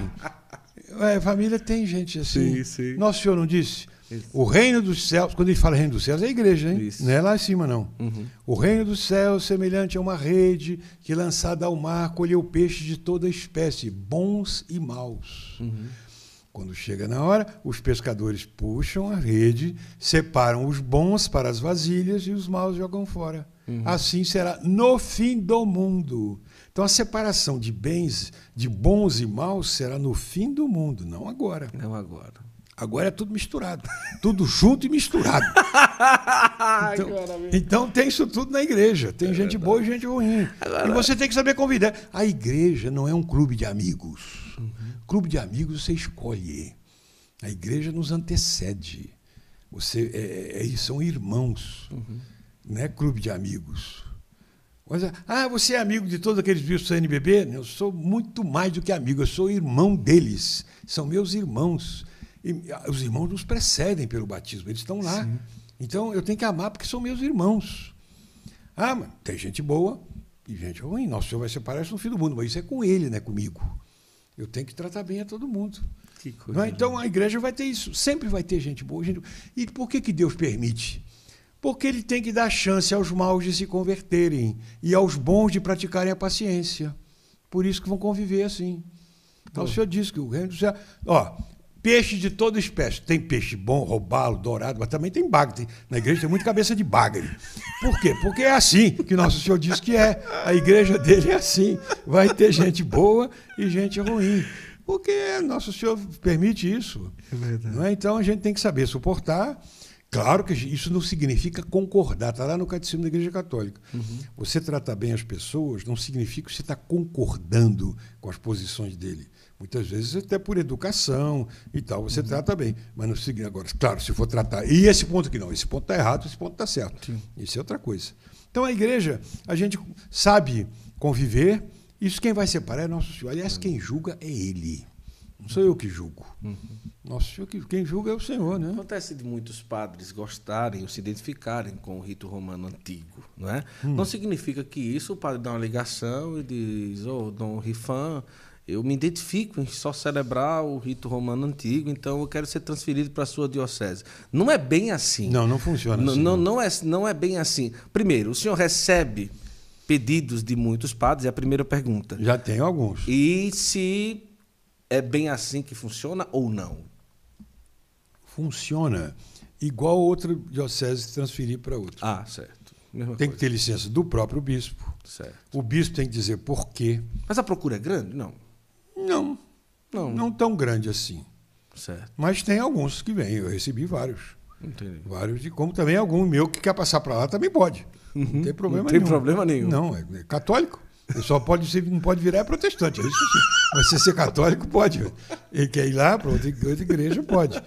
A família tem gente assim. Sim, sim. Nosso Senhor não disse? Isso. O reino dos céus, quando ele fala reino dos céus, é a igreja, hein? Isso. Não é lá em cima, não. Uhum. O reino dos céus, semelhante a uma rede que, lançada ao mar, colheu peixes de toda espécie, bons e maus. Uhum. Quando chega na hora, os pescadores puxam a rede, separam os bons para as vasilhas e os maus jogam fora. Uhum. Assim será no fim do mundo. Então a separação de bens, de bons e maus, será no fim do mundo, não agora. Não agora. Agora é tudo misturado. Tudo junto e misturado. Então tem isso tudo na igreja. Tem gente boa e gente ruim. Agora... E você tem que saber convidar. A igreja não é um clube de amigos. Uhum. Clube de amigos você escolhe. A igreja nos antecede. São irmãos. Uhum. Não é clube de amigos. Você é amigo de todos aqueles bispos do CNBB? Eu sou muito mais do que amigo. Eu sou irmão deles. São meus irmãos. E os irmãos nos precedem pelo batismo, eles estão lá. Sim. Então eu tenho que amar porque são meus irmãos. Mas tem gente boa e gente ruim. Nosso Senhor vai separar isso no fim do mundo, mas isso é com ele, não é comigo. Eu tenho que tratar bem a todo mundo. Que coisa. Então a igreja vai ter isso. Sempre vai ter gente boa. E por que Deus permite? Porque ele tem que dar chance aos maus de se converterem e aos bons de praticarem a paciência. Por isso que vão conviver assim. Então o Senhor diz que o reino do céu... Peixe de toda espécie. Tem peixe bom, robalo, dourado, mas também tem bagre. Na igreja tem muita cabeça de bagre. Por quê? Porque é assim que Nosso Senhor diz que é. A igreja dele é assim. Vai ter gente boa e gente ruim. Porque Nosso Senhor permite isso. É verdade. Não é? Então a gente tem que saber suportar. Claro que isso não significa concordar. Está lá no Catecismo da Igreja Católica. Uhum. Você tratar bem as pessoas não significa que você está concordando com as posições dele. Muitas vezes, até por educação e tal, você trata bem. Mas não significa agora. Claro, se for tratar. E esse ponto aqui não. Esse ponto está errado, esse ponto está certo. Sim. Isso é outra coisa. Então, a igreja, a gente sabe conviver. Isso quem vai separar é Nosso Senhor. Aliás, quem julga é Ele. Não sou eu que julgo. Uhum. Nosso Senhor, quem julga é o Senhor, né? Acontece de muitos padres gostarem ou se identificarem com o rito romano antigo, não é? Não significa que isso o padre dá uma ligação e diz, Dom Rifan, eu me identifico em só celebrar o rito romano antigo, então eu quero ser transferido para a sua diocese. Não é bem assim. Não funciona assim. Não é bem assim. Primeiro, o senhor recebe pedidos de muitos padres, é a primeira pergunta. Já tem alguns. E se é bem assim que funciona ou não? Funciona igual outra diocese transferir para outra. Certo. Tem que ter licença do próprio bispo. Certo. O bispo tem que dizer por quê. Mas a procura é grande? Não. Não tão grande assim. Certo. Mas tem alguns que vêm. Eu recebi vários. Entendi. Vários, e como também algum meu que quer passar para lá também pode. Não tem problema nenhum. Não tem problema nenhum. Não, é católico. Ele só não pode virar protestante. É isso sim. Mas se ser católico, pode. Ele quer ir lá para outra igreja, pode.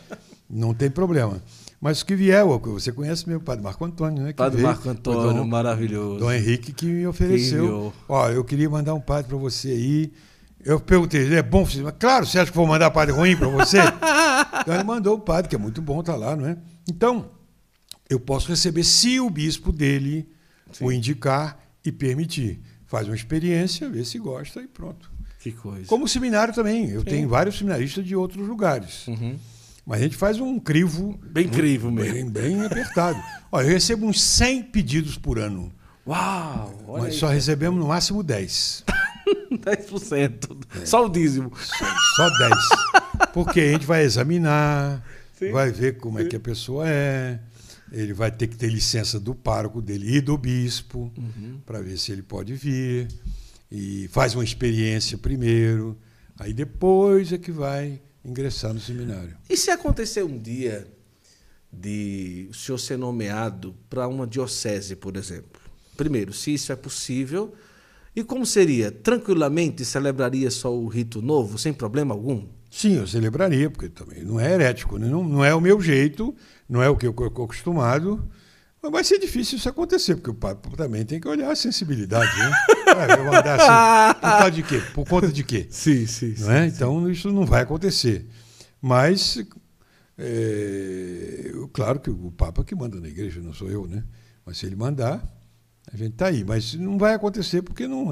Não tem problema. Mas o que vier, você conhece meu padre Marco Antônio, né? Padre Marco Antônio, maravilhoso. Dom Henrique que me ofereceu. Eu queria mandar um padre para você aí. Eu perguntei, ele é bom? Claro, você acha que vou mandar padre ruim para você? Então ele mandou o padre, que é muito bom, tá lá, não é? Então, eu posso receber se o bispo dele o indicar e permitir. Faz uma experiência, vê se gosta e pronto. Que coisa. Como seminário também. Eu tenho vários seminaristas de outros lugares. Uhum. Mas a gente faz um crivo... Bem crivo mesmo. Bem apertado. Olha, eu recebo uns 100 pedidos por ano. Uau! Olha Mas aí, só recebemos no máximo 10. 10%. Só o dízimo. Só 10. Porque a gente vai examinar, Sim. vai ver como é que a pessoa é. Ele vai ter que ter licença do pároco dele e do bispo para ver se ele pode vir. E faz uma experiência primeiro. Aí depois é que vai ingressar no seminário. E se acontecer um dia de o senhor ser nomeado para uma diocese, por exemplo? Primeiro, se isso é possível, e como seria? Tranquilamente celebraria só o rito novo, sem problema algum? Sim, eu celebraria, porque também não é herético, né? Não é o meu jeito, não é o que eu estou acostumado. Mas vai ser difícil isso acontecer, porque o Papa também tem que olhar a sensibilidade, né? Eu mandar assim, por causa de quê? Por conta de quê? Sim. Não é? Então, isso não vai acontecer. Mas, claro que o Papa que manda na igreja, não sou eu, né? Mas se ele mandar, a gente está aí. Mas não vai acontecer porque não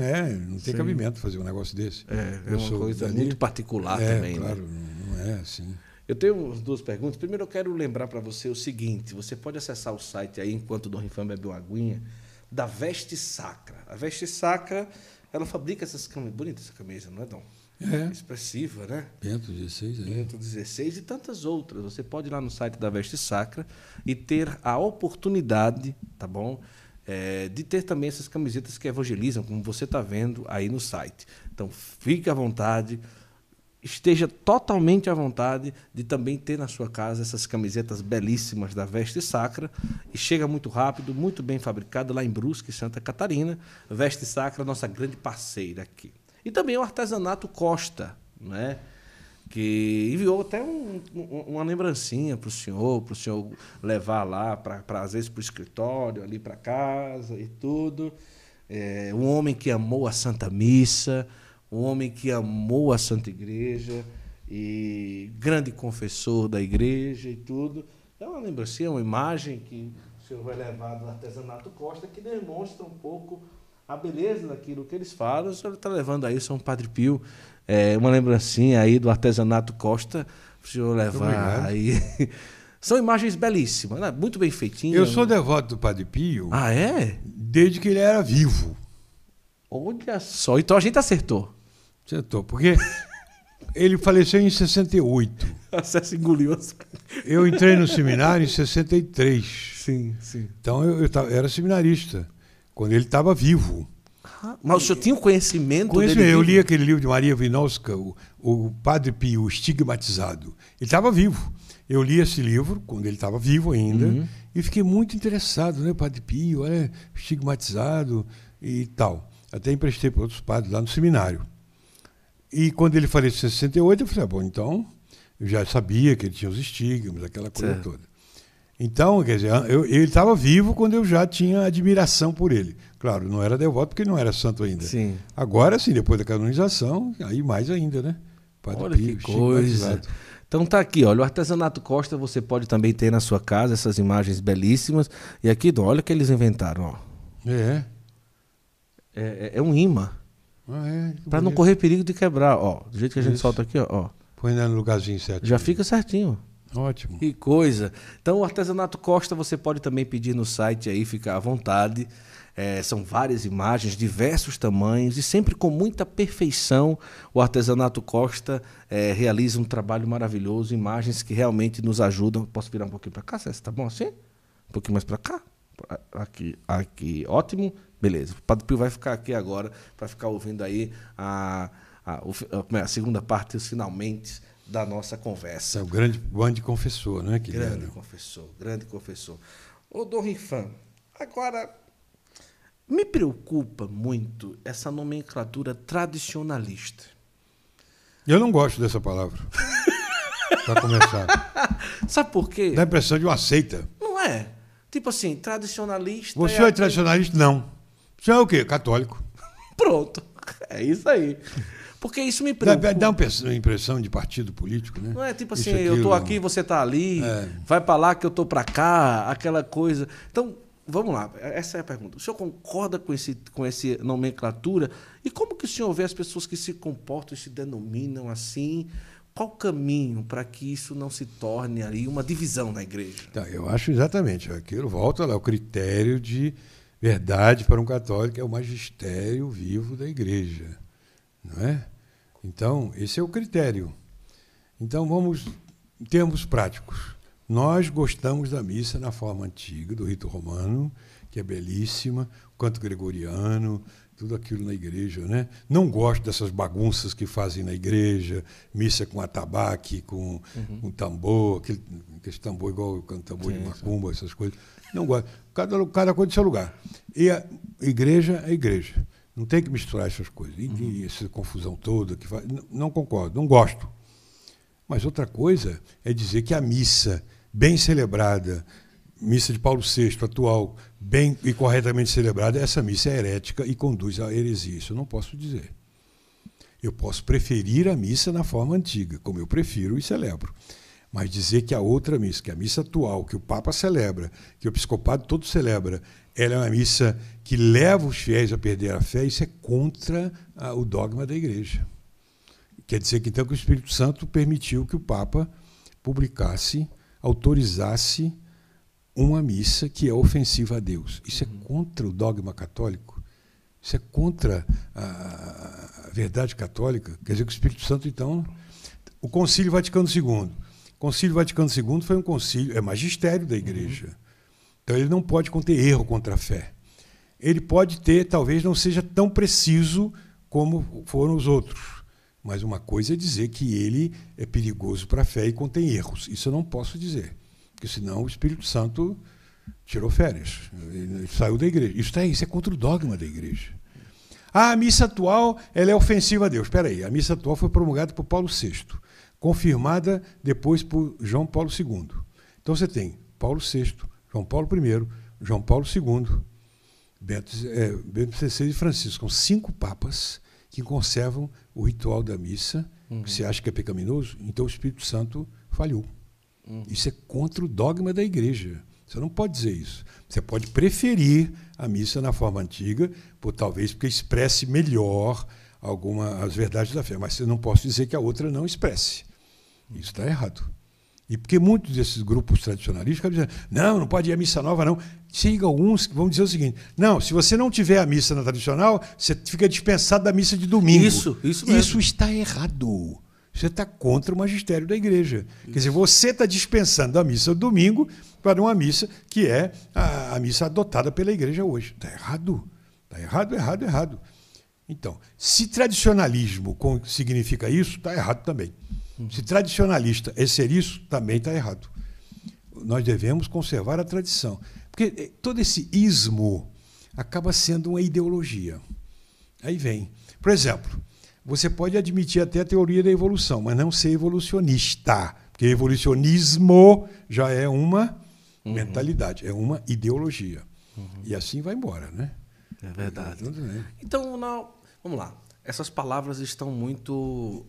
tem cabimento fazer um negócio desse. É uma coisa muito particular também. Claro, né? não é assim. Eu tenho duas perguntas. Primeiro, eu quero lembrar para você o seguinte: você pode acessar o site aí, enquanto o Dom Rifan bebe uma aguinha, da Veste Sacra. A Veste Sacra, ela fabrica essas camisas. Bonita essa camisa, não é, Dom? Expressiva, né? Bento XVI, Bento XVI e tantas outras. Você pode ir lá no site da Veste Sacra e ter a oportunidade, tá bom? De ter também essas camisetas que evangelizam, como você está vendo aí no site. Então, fique à vontade. Esteja totalmente à vontade de também ter na sua casa essas camisetas belíssimas da Veste Sacra. E chega muito rápido, muito bem fabricada lá em Brusque, Santa Catarina. Veste Sacra, nossa grande parceira aqui. E também o Artesanato Costa, né? Que enviou até uma lembrancinha para o senhor levar lá, às vezes para o escritório, ali para casa e tudo. Um homem que amou a Santa Missa, um homem que amou a Santa Igreja e grande confessor da igreja e tudo. É uma lembrancinha, uma imagem que o senhor vai levar do Artesanato Costa que demonstra um pouco a beleza daquilo que eles falam. O senhor está levando aí, São Padre Pio, uma lembrancinha aí do Artesanato Costa, para o senhor levar aí. São imagens belíssimas, né? Muito bem feitinhas. Eu sou devoto do Padre Pio. Ah, é? Desde que ele era vivo. Olha só, então a gente acertou. Acertou, porque ele faleceu em 68. Você engoliu as... Eu entrei no seminário em 63. Sim. Então eu era seminarista, quando ele estava vivo. Mas o senhor tinha o conhecimento dele? Eu li aquele livro de Maria Vinowska, o Padre Pio, Estigmatizado. Ele estava vivo. Eu li esse livro quando ele estava vivo ainda e fiquei muito interessado, né? Padre Pio, estigmatizado e tal. Até emprestei para outros padres lá no seminário. E quando ele faleceu em 68, eu falei, bom, então, eu já sabia que ele tinha os estigmas, aquela coisa toda. Então, quer dizer, ele estava vivo quando eu já tinha admiração por ele. Claro, não era devoto porque ele não era santo ainda. Sim. Agora, sim, depois da canonização, aí mais ainda, né? Padre Olha Pio, que coisa. Então tá aqui, olha, o Artesanato Costa você pode também ter na sua casa, essas imagens belíssimas. E aqui, olha o que eles inventaram, ó. É um imã. Para não correr perigo de quebrar, ó. Do jeito que a gente solta aqui, ó. Põe no lugarzinho certo. Já fica certinho. Ótimo. Que coisa. Então, o Artesanato Costa você pode também pedir no site aí, fica à vontade. São várias imagens, diversos tamanhos e sempre com muita perfeição. O Artesanato Costa realiza um trabalho maravilhoso, imagens que realmente nos ajudam. Posso virar um pouquinho para cá, César? Tá bom assim? Um pouquinho mais para cá? Aqui, ótimo. Beleza. O Padre Pio vai ficar aqui agora para ficar ouvindo aí a segunda parte, os finalmente da nossa conversa. É o grande confessor, né? Grande confessor. Ô, Dom Rifan, agora me preocupa muito essa nomenclatura tradicionalista. Eu não gosto dessa palavra. Para começar. Sabe por quê? Dá a impressão de uma seita. Não é? Tipo assim, tradicionalista... Você é tradicionalista? Não. Você é o quê? Católico. Pronto. É isso aí. Porque isso me preocupa. Dá uma impressão de partido político, né? Não é tipo assim, eu tô aqui, você tá ali, vai para lá que eu tô para cá, aquela coisa. Então, vamos lá, essa é a pergunta. O senhor concorda com esse nomenclatura? E como que o senhor vê as pessoas que se comportam e se denominam assim? Qual o caminho para que isso não se torne aí uma divisão na igreja? Então, eu acho exatamente. Aquilo volta lá, o critério de verdade para um católico é o magistério vivo da igreja. Não é? Então, esse é o critério. Então, vamos, em termos práticos. Nós gostamos da missa na forma antiga, do rito romano, que é belíssima, o canto gregoriano, tudo aquilo na igreja, né? Não gosto dessas bagunças que fazem na igreja, missa com atabaque, com tambor, aquele tambor igual o tambor de macumba, essas coisas. Não gosto. Cada coisa do seu lugar. E a igreja é a igreja. Não tem que misturar essas coisas. E essa confusão toda que faz. Não concordo, não gosto. Mas outra coisa é dizer que a missa bem celebrada, missa de Paulo VI atual, bem e corretamente celebrada, essa missa é herética e conduz à heresia. Isso eu não posso dizer. Eu posso preferir a missa na forma antiga, como eu prefiro e celebro. Mas dizer que a outra missa, que a missa atual, que o Papa celebra, que o episcopado todo celebra, ela é uma missa que leva os fiéis a perder a fé, isso é contra o dogma da igreja. Quer dizer que, então, que o Espírito Santo permitiu que o Papa publicasse, autorizasse uma missa que é ofensiva a Deus. Isso é contra o dogma católico. Isso é contra a verdade católica. Quer dizer que o Espírito Santo, então... O Concílio Vaticano II. O Concílio Vaticano II foi um concílio, é magistério da igreja. Então ele não pode conter erro contra a fé. Ele pode ter, talvez não seja tão preciso como foram os outros. Mas uma coisa é dizer que ele é perigoso para a fé e contém erros. Isso eu não posso dizer. Porque senão o Espírito Santo tirou férias. Ele saiu da igreja. Isso é contra o dogma da igreja. A missa atual ela é ofensiva a Deus. Espera aí, a missa atual foi promulgada por Paulo VI, confirmada depois por João Paulo II. Então você tem Paulo VI, João Paulo I, João Paulo II, Bento XVI e Francisco. São 5 papas que conservam o ritual da missa. Você acha que é pecaminoso? Então o Espírito Santo falhou. Isso é contra o dogma da igreja. Você não pode dizer isso. Você pode preferir a missa na forma antiga, talvez porque expresse melhor as verdades da fé. Mas você não pode dizer que a outra não expresse. Isso está errado. E porque muitos desses grupos tradicionalistas ficam dizendo, não pode ir à missa nova, não. Chega alguns que vão dizer o seguinte, não, se você não tiver a missa na tradicional, você fica dispensado da missa de domingo. Isso mesmo. Isso está errado. Você está contra o magistério da igreja. Quer dizer, você está dispensando a missa do domingo para uma missa que é a missa adotada pela igreja hoje. Está errado. Está errado. Então, se tradicionalismo significa isso, está errado também. Se tradicionalista é ser isso, também está errado. Nós devemos conservar a tradição. Porque todo esse ismo acaba sendo uma ideologia. Aí vem. Por exemplo, você pode admitir até a teoria da evolução, mas não ser evolucionista. Porque evolucionismo já é uma mentalidade, é uma ideologia. E assim vai embora, né? É verdade. Então, vamos lá. Essas palavras estão muito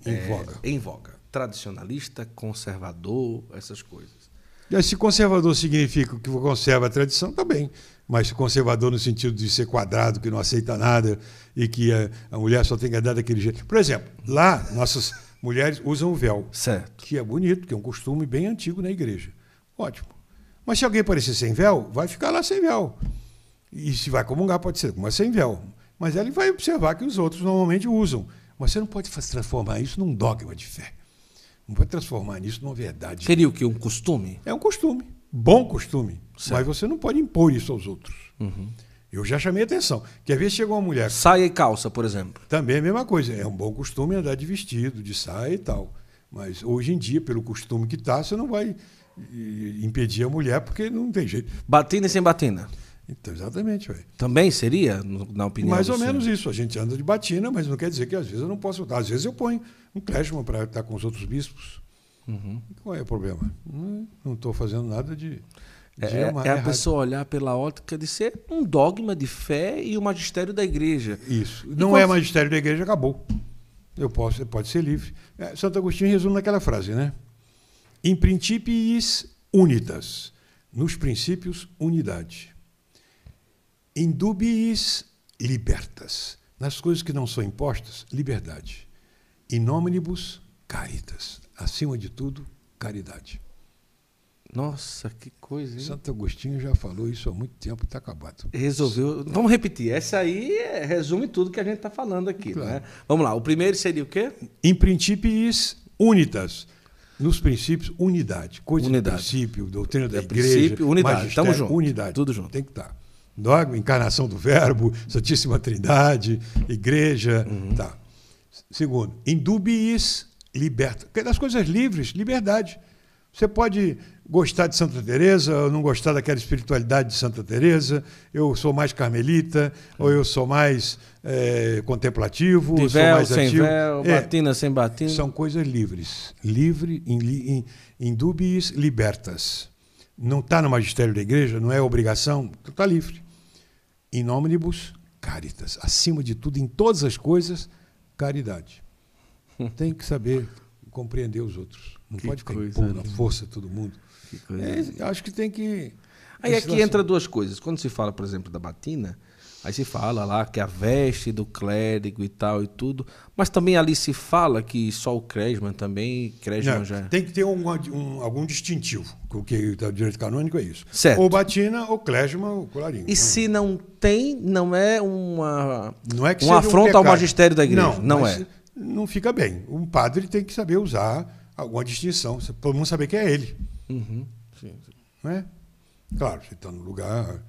em voga. Tradicionalista, conservador, essas coisas. E se conservador significa que conserva a tradição, tá bem. Mas se conservador no sentido de ser quadrado, que não aceita nada e que a mulher só tem que andar daquele jeito. Por exemplo, lá nossas mulheres usam o véu. Certo. Que é bonito, que é um costume bem antigo na igreja. Ótimo. Mas se alguém aparecer sem véu, vai ficar lá sem véu. E se vai comungar, pode ser, mas sem véu. Mas ele vai observar que os outros normalmente usam. Mas você não pode transformar isso num dogma de fé. Não pode transformar isso numa verdade. Seria o quê? Um costume? É um costume. Bom costume. Certo. Mas você não pode impor isso aos outros. Eu já chamei a atenção. Quer ver, chega uma mulher... Saia e calça, por exemplo. Também é a mesma coisa. É um bom costume andar de vestido, de saia e tal. Mas hoje em dia, pelo costume que está, você não vai impedir a mulher porque não tem jeito. Batina e sem batina. Então, exatamente. Véio. Também seria, na opinião mais ou menos isso. A gente anda de batina, mas não quer dizer que às vezes eu não posso... Às vezes eu ponho um clésima para estar com os outros bispos. Qual é o problema? Não estou fazendo nada de a pessoa olhar pela ótica de ser um dogma de fé e o magistério da igreja. Isso. Não é magistério da igreja, acabou. Pode ser livre. Santo Agostinho resume naquela frase, né? In principiis unitas. Nos princípios, unidade. In dubiis libertas. Nas coisas que não são impostas, liberdade. In omnibus caritas. acima de tudo, caridade. Nossa, que coisa, hein? Santo Agostinho já falou isso há muito tempo, está acabado. Resolveu. Vamos repetir. Essa aí resume tudo que a gente está falando aqui. Claro. Né? Vamos lá. O primeiro seria o quê? In principiis unitas. Nos princípios, unidade. Coisa Unidade. de princípio, doutrina da igreja. Princípio, unidade. Magistério, Tamo junto. Unidade. Tudo junto. Tem que estar. Dogma, encarnação do Verbo, Santíssima Trindade, igreja. Tá. Segundo, indubiis liberta. Das coisas livres, liberdade. Você pode gostar de Santa Teresa, ou não gostar daquela espiritualidade de Santa Teresa. Eu sou mais carmelita, ou eu sou mais contemplativo, De ou sou véu, mais sem ativo. véu, batina, sem batina. São coisas livres. Livre, indubiis libertas. Não está no magistério da igreja, não é obrigação, está livre. In omnibus caritas. Acima de tudo, em todas as coisas, caridade. Tem que saber compreender os outros. Não Que pode ficar coisa, impondo né? a força a todo mundo. Que coisa. Acho que tem que... Aí aqui entra duas coisas. Quando se fala, por exemplo, da batina, aí se fala lá que a veste do clérigo e tal e tudo, mas também ali se fala que só o cresma também, Não, já... tem que ter algum distintivo. O que o direito canônico é isso. Certo. Ou batina, ou clésima, ou colarinho. E se não tem, não é uma Não é que uma seja afronta ao pecado. magistério da igreja. Não mas é. Não fica bem. Um padre tem que saber usar alguma distinção. Todo mundo saber que é ele. Sim, sim. Não é? Claro, você está no lugar,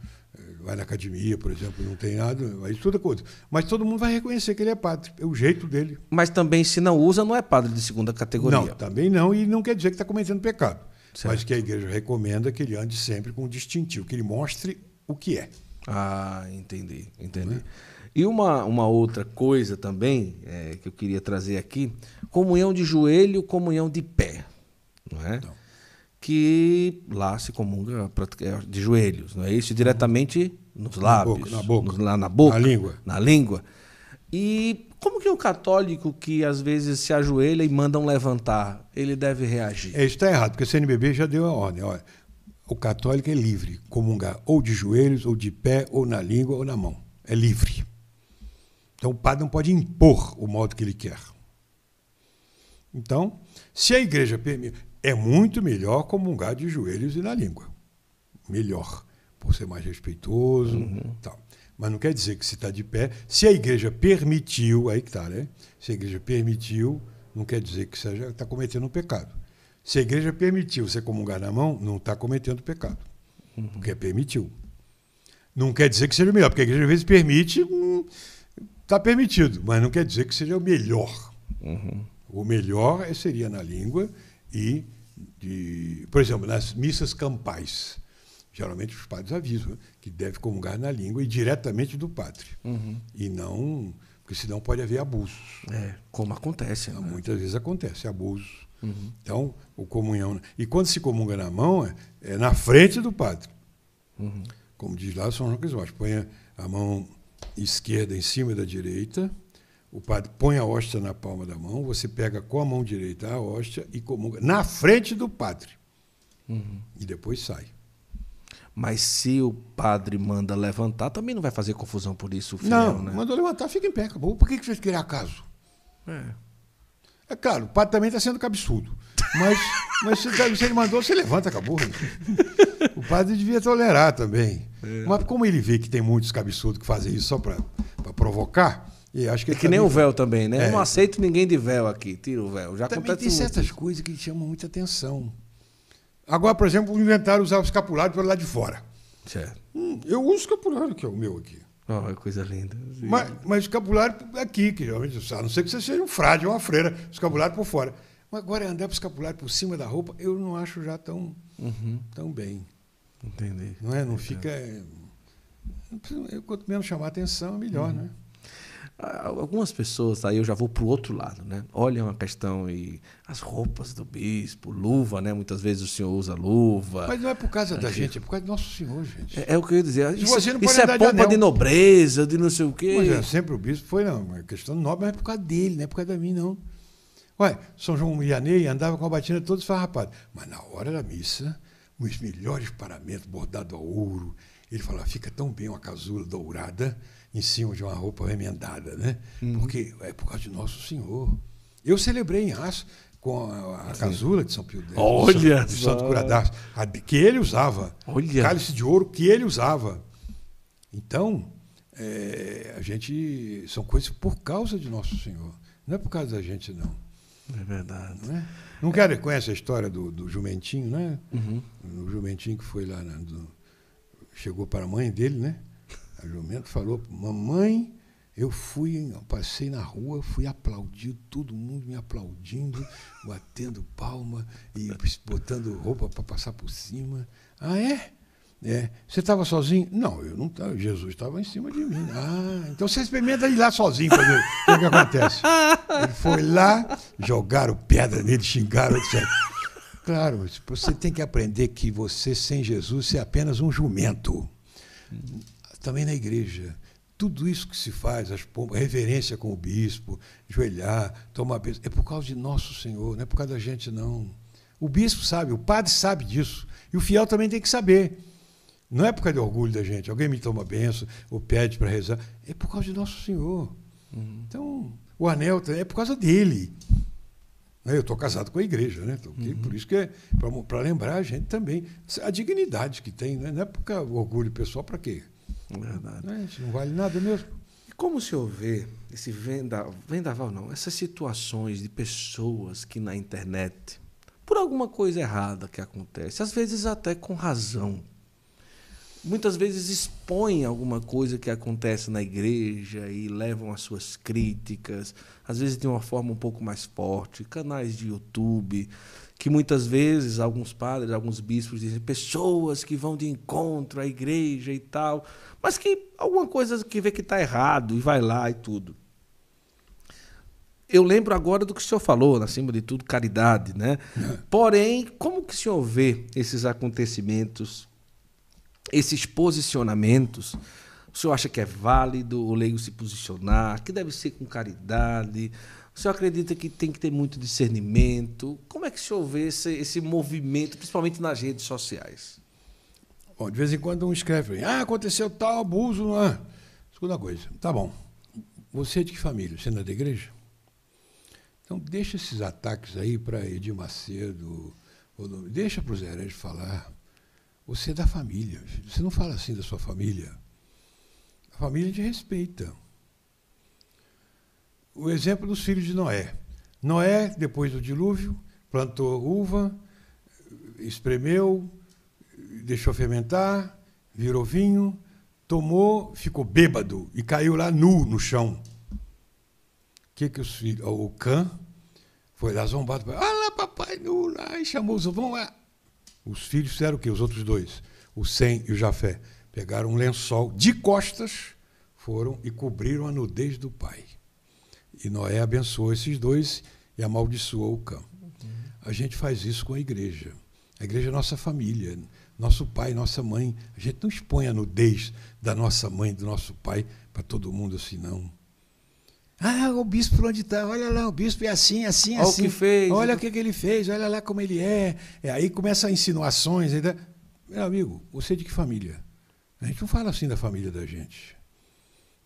vai na academia, por exemplo, não tem nada, aí tudo é coisa. Mas todo mundo vai reconhecer que ele é padre. É o jeito dele. Mas também, se não usa, não é padre de segunda categoria. Não, também não, e não quer dizer que está cometendo pecado. Certo. Mas que a igreja recomenda que ele ande sempre com um distintivo, que ele mostre o que é. Ah, entendi. E uma outra coisa também que eu queria trazer aqui, comunhão de joelho, comunhão de pé, não é? Não. Que lá se comunga de joelhos, não é isso? Diretamente nos lábios, Na boca. lá na boca, Na língua. E como que o católico que às vezes se ajoelha e mandam levantar, ele deve reagir? Isso está errado, porque o CNBB já deu a ordem. Olha, o católico é livre, comungar ou de joelhos, ou de pé, ou na língua, ou na mão. É livre. Então o padre não pode impor o modo que ele quer. Então, se a igreja permite, é muito melhor comungar de joelhos e na língua. Melhor, por ser mais respeitoso. Tal. Mas não quer dizer que se está de pé. Se a igreja permitiu, aí que está, né? Se a igreja permitiu, não quer dizer que você já está cometendo um pecado. Se a igreja permitiu você comungar na mão, não está cometendo pecado. Porque permitiu. Não quer dizer que seja melhor, porque a igreja às vezes permite, está permitido, mas não quer dizer que seja o melhor. O melhor seria na língua e, por exemplo, nas missas campais. Geralmente os padres avisam que deve comungar na língua e diretamente do padre. E não, porque senão pode haver abusos. Como acontece. Né? Muitas vezes acontece abusos. Então, o comunhão. E quando se comunga na mão, é na frente do padre. Como diz lá São João Crisóstomo, põe a mão esquerda em cima da direita, o padre põe a hóstia na palma da mão, você pega com a mão direita a hóstia e comunga na frente do padre. E depois sai. Mas se o padre manda levantar, também não vai fazer confusão por isso o fiel, Não, né? mandou levantar, fica em pé, acabou. Por que você quer criar caso? É claro, o padre também está sendo cabeçudo. Mas se ele mandou, você levanta, acabou. O padre devia tolerar também. Mas como ele vê que tem muitos cabeçudos que fazem isso só para provocar, e acho que É que nem o véu também, né? Eu não aceito ninguém de véu aqui, tira o véu. Já também acontece tem certas coisas que chamam muita atenção. Agora, por exemplo, inventaram usar o escapulário pelo lado de fora. Certo. Eu uso o escapulário, que é o meu aqui. Oh, é coisa linda. Mas o escapulário aqui, que geralmente, a não ser que você seja um frade ou uma freira, o escapulário por fora. Mas agora andar com o escapulário por cima da roupa, eu não acho já tão bem. Entendi. Não é? Não fica... Quanto menos chamar a atenção, melhor, né? Algumas pessoas, aí eu já vou para o outro lado, né? Olham a questão e as roupas do bispo, luva, né? Muitas vezes o senhor usa luva. Mas não é por causa da gente, é por causa do nosso Senhor, gente. É o que eu ia dizer. Isso é pompa de nobreza, de não sei o quê. Mas sempre o bispo foi, não, uma questão nobre, mas é por causa dele, não é por causa da mim, não. Ué, São João Vianney andava com a batina toda esfarrapada. Mas na hora da missa, os melhores paramentos bordados a ouro, ele falava, fica tão bem uma casula dourada em cima de uma roupa remendada, né? Porque é por causa de Nosso Senhor. Eu celebrei em Aço com a casula de São Pio X. Olha de Santo Curadaço, que ele usava. Olha. Cálice de ouro que ele usava. Então, a gente... São coisas por causa de Nosso Senhor. Não é por causa da gente, não. É verdade. Não conhece a história do jumentinho, né? Uhum. O jumentinho que foi lá, chegou para a mãe dele, né? A jumenta falou: mamãe, eu passei na rua, fui aplaudido, todo mundo me aplaudindo, batendo palma e botando roupa para passar por cima. Ah, é? Você estava sozinho? Não, eu não estava. Jesus estava em cima de mim. Ah, então você experimenta ir lá sozinho para ver o que acontece. Ele foi lá, jogaram pedra nele, xingaram, etc. Claro, você tem que aprender que você, sem Jesus, você é apenas um jumento. Também na igreja. Tudo isso que se faz, a reverência com o bispo, joelhar, tomar bênção, é por causa de Nosso Senhor, não é por causa da gente, não. O bispo sabe, o padre sabe disso. E o fiel também tem que saber. Não é por causa de orgulho da gente. Alguém me toma bênção ou pede para rezar. É por causa de Nosso Senhor. Uhum. Então, o anel é por causa dele. Eu estou casado com a igreja, né? Por isso que é para lembrar a gente também a dignidade que tem. Né? Não é por causa do orgulho pessoal, para quê? Verdade. A gente não vale nada mesmo. E como o senhor vê esse vendaval, não, essas situações de pessoas que na internet, por alguma coisa errada que acontece, às vezes até com razão, muitas vezes expõem alguma coisa que acontece na igreja e levam as suas críticas, às vezes de uma forma um pouco mais forte, canais de YouTube, que muitas vezes alguns padres, alguns bispos dizem pessoas que vão de encontro à igreja e tal, mas que alguma coisa que vê que está errado e vai lá e tudo. Eu lembro agora do que o senhor falou, acima de tudo, caridade, né? Porém, como que o senhor vê esses acontecimentos, esses posicionamentos? O senhor acha que é válido o leigo se posicionar, que deve ser com caridade? O senhor acredita que tem que ter muito discernimento? Como é que o senhor vê esse movimento, principalmente nas redes sociais? Bom, de vez em quando um escreve, aconteceu tal abuso, não é? Segunda coisa, tá bom. Você é de que família? Você não é da igreja? Então deixa esses ataques aí para Edir Macedo, deixa para o Zé Heredia falar. Você é da família. Você não fala assim da sua família. A família te respeita. O exemplo dos filhos de Noé. Noé, depois do dilúvio, plantou uva, espremeu, deixou fermentar, virou vinho, tomou, ficou bêbado e caiu lá nu no chão. Que os filhos... O Cã foi lá zombado. Olha lá, papai nu lá, e chamou os... Vamos lá. Os filhos fizeram o quê? Os outros dois, o Sem e o Jafé, pegaram um lençol de costas, foram e cobriram a nudez do pai. E Noé abençoou esses dois e amaldiçoou o Cã. A gente faz isso com a igreja. A igreja é nossa família, nosso pai, nossa mãe. A gente não expõe a nudez da nossa mãe, do nosso pai, para todo mundo assim, não. O bispo onde está? Olha lá, o bispo é assim, assim, olha assim. O que fez. Olha o que ele fez, olha lá como ele é. Aí começam insinuações. Meu amigo, você é de que família? A gente não fala assim da família da gente.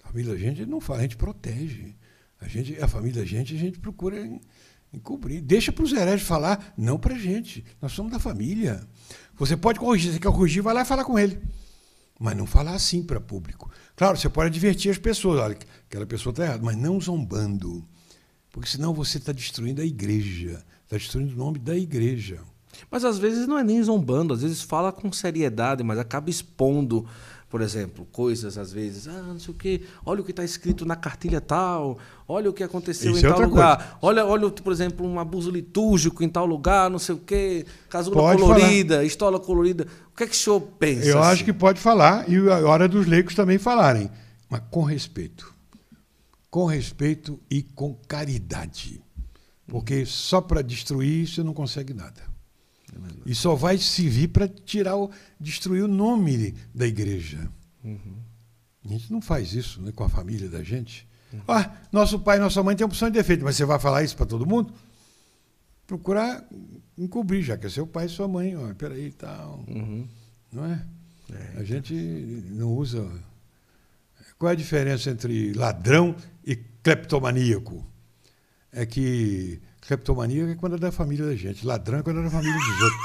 A família da gente não fala, a gente protege. A família da gente, a gente procura encobrir. Deixa para os hereges falar, não para a gente. Nós somos da família. Você pode corrigir, você quer corrigir, vai lá e fala com ele. Mas não falar assim para público. Claro, você pode advertir as pessoas, olha, aquela pessoa está errada, mas não zombando. Porque senão você está destruindo a igreja, está destruindo o nome da igreja. Mas às vezes não é nem zombando, às vezes fala com seriedade, mas acaba expondo, por exemplo, coisas às vezes, não sei o quê, olha o que está escrito na cartilha tal, olha o que aconteceu isso em tal lugar, coisa. olha, por exemplo, um abuso litúrgico em tal lugar, não sei o quê, casula pode colorida, falar. Estola colorida. O que é que o senhor pensa? Eu assim? acho que pode falar, e a hora dos leigos também falarem, mas com respeito. Com respeito e com caridade. Porque só para destruir você não consegue nada. E só vai servir para destruir o nome da igreja. A gente não faz isso, né, com a família da gente. Nosso pai e nossa mãe têm opção de defeito, mas você vai falar isso para todo mundo? Procurar encobrir, já que é seu pai e sua mãe. Peraí e tal. Não é? A gente não usa... Qual é a diferença entre ladrão e cleptomaníaco? É que Cleptomania é quando é da família da gente. Ladrão é quando é da família dos outros.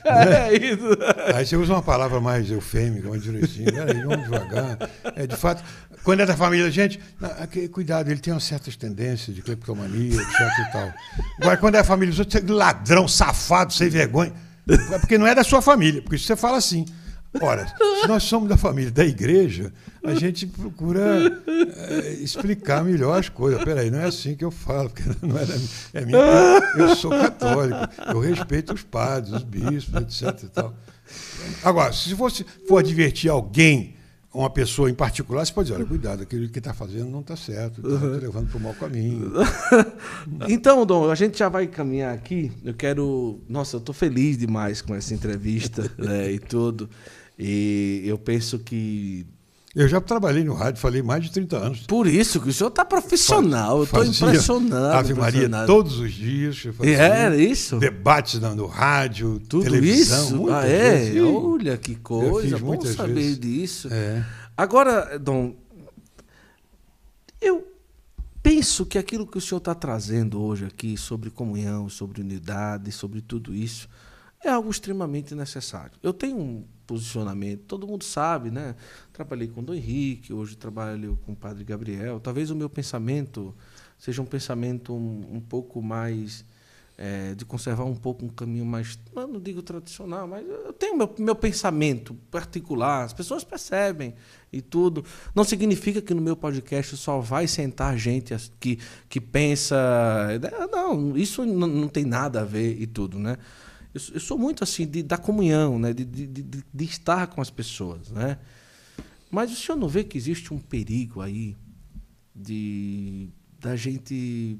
É isso. Aí você usa uma palavra mais eufêmica, mais direitinho. Peraí, vamos devagar. De fato, quando é da família da gente, cuidado, ele tem umas certas tendências de cleptomania, etc e tal. Agora, quando é da família dos outros, você é ladrão, safado, sem vergonha. É porque não é da sua família, porque você fala assim. Ora, se nós somos da família da igreja, a gente procura explicar melhor as coisas. Peraí, não é assim que eu falo, porque não é minha. Eu sou católico, eu respeito os padres, os bispos, etc. E tal. Agora, se for advertir alguém, uma pessoa em particular, você pode dizer, olha, cuidado, aquilo que está fazendo não está certo, está levando para o mau caminho. Então, Dom, a gente já vai caminhar aqui. Nossa, eu estou feliz demais com essa entrevista, né, e tudo. E eu penso que... Eu já trabalhei no rádio, falei mais de 30 anos. Por isso que o senhor está profissional, eu estou impressionado. Ave Maria todos os dias. Era isso? Debates no rádio, tudo televisão. Isso? Muitas vezes. Olha que coisa, bom saber vezes. Disso. Agora, Dom, eu penso que aquilo que o senhor está trazendo hoje aqui sobre comunhão, sobre unidade, sobre tudo isso, é algo extremamente necessário. Eu tenho um posicionamento, todo mundo sabe, né? Trabalhei com o Dom Henrique, hoje trabalho com o Padre Gabriel. Talvez o meu pensamento seja um pensamento um pouco mais... de conservar um pouco um caminho mais, não digo tradicional, mas eu tenho meu pensamento particular, as pessoas percebem e tudo. Não significa que no meu podcast só vai sentar gente que pensa... Não, isso não tem nada a ver e tudo, né? Eu sou muito assim da comunhão, né? de estar com as pessoas, né? Mas o senhor não vê que existe um perigo aí da gente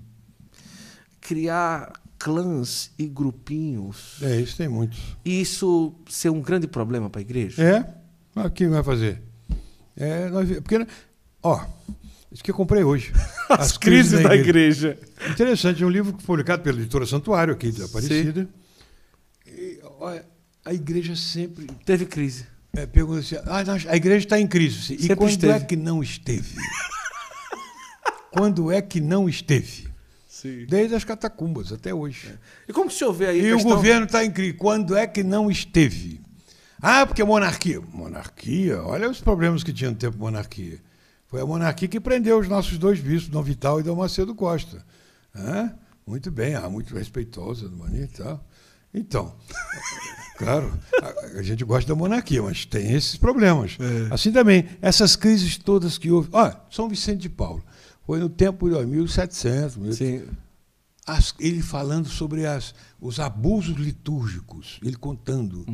criar clãs e grupinhos? Isso tem muitos. E isso ser um grande problema para a igreja? Mas o que vai fazer? Porque, isso que eu comprei hoje. As crises da igreja. Interessante, é um livro publicado pela editora Santuário, aqui da Aparecida. A igreja sempre... Teve crise. Pergunta assim, a igreja está em crise. E quando esteve. É que não esteve? Quando é que não esteve? Sim. Desde as catacumbas até hoje. E como que o senhor vê aí a questão... o governo está em crise. Quando é que não esteve? Porque monarquia. Monarquia? Olha os problemas que tinha no tempo de monarquia. Foi a monarquia que prendeu os nossos dois bispos, Dom Vital e Dom Macedo Costa. Muito bem, muito respeitosa do Mania e tal. Então, claro, a gente gosta da monarquia, mas tem esses problemas. Assim também, essas crises todas que houve... São Vicente de Paulo. Foi no tempo de 1700. Sim. Ele falando sobre os abusos litúrgicos, ele contando.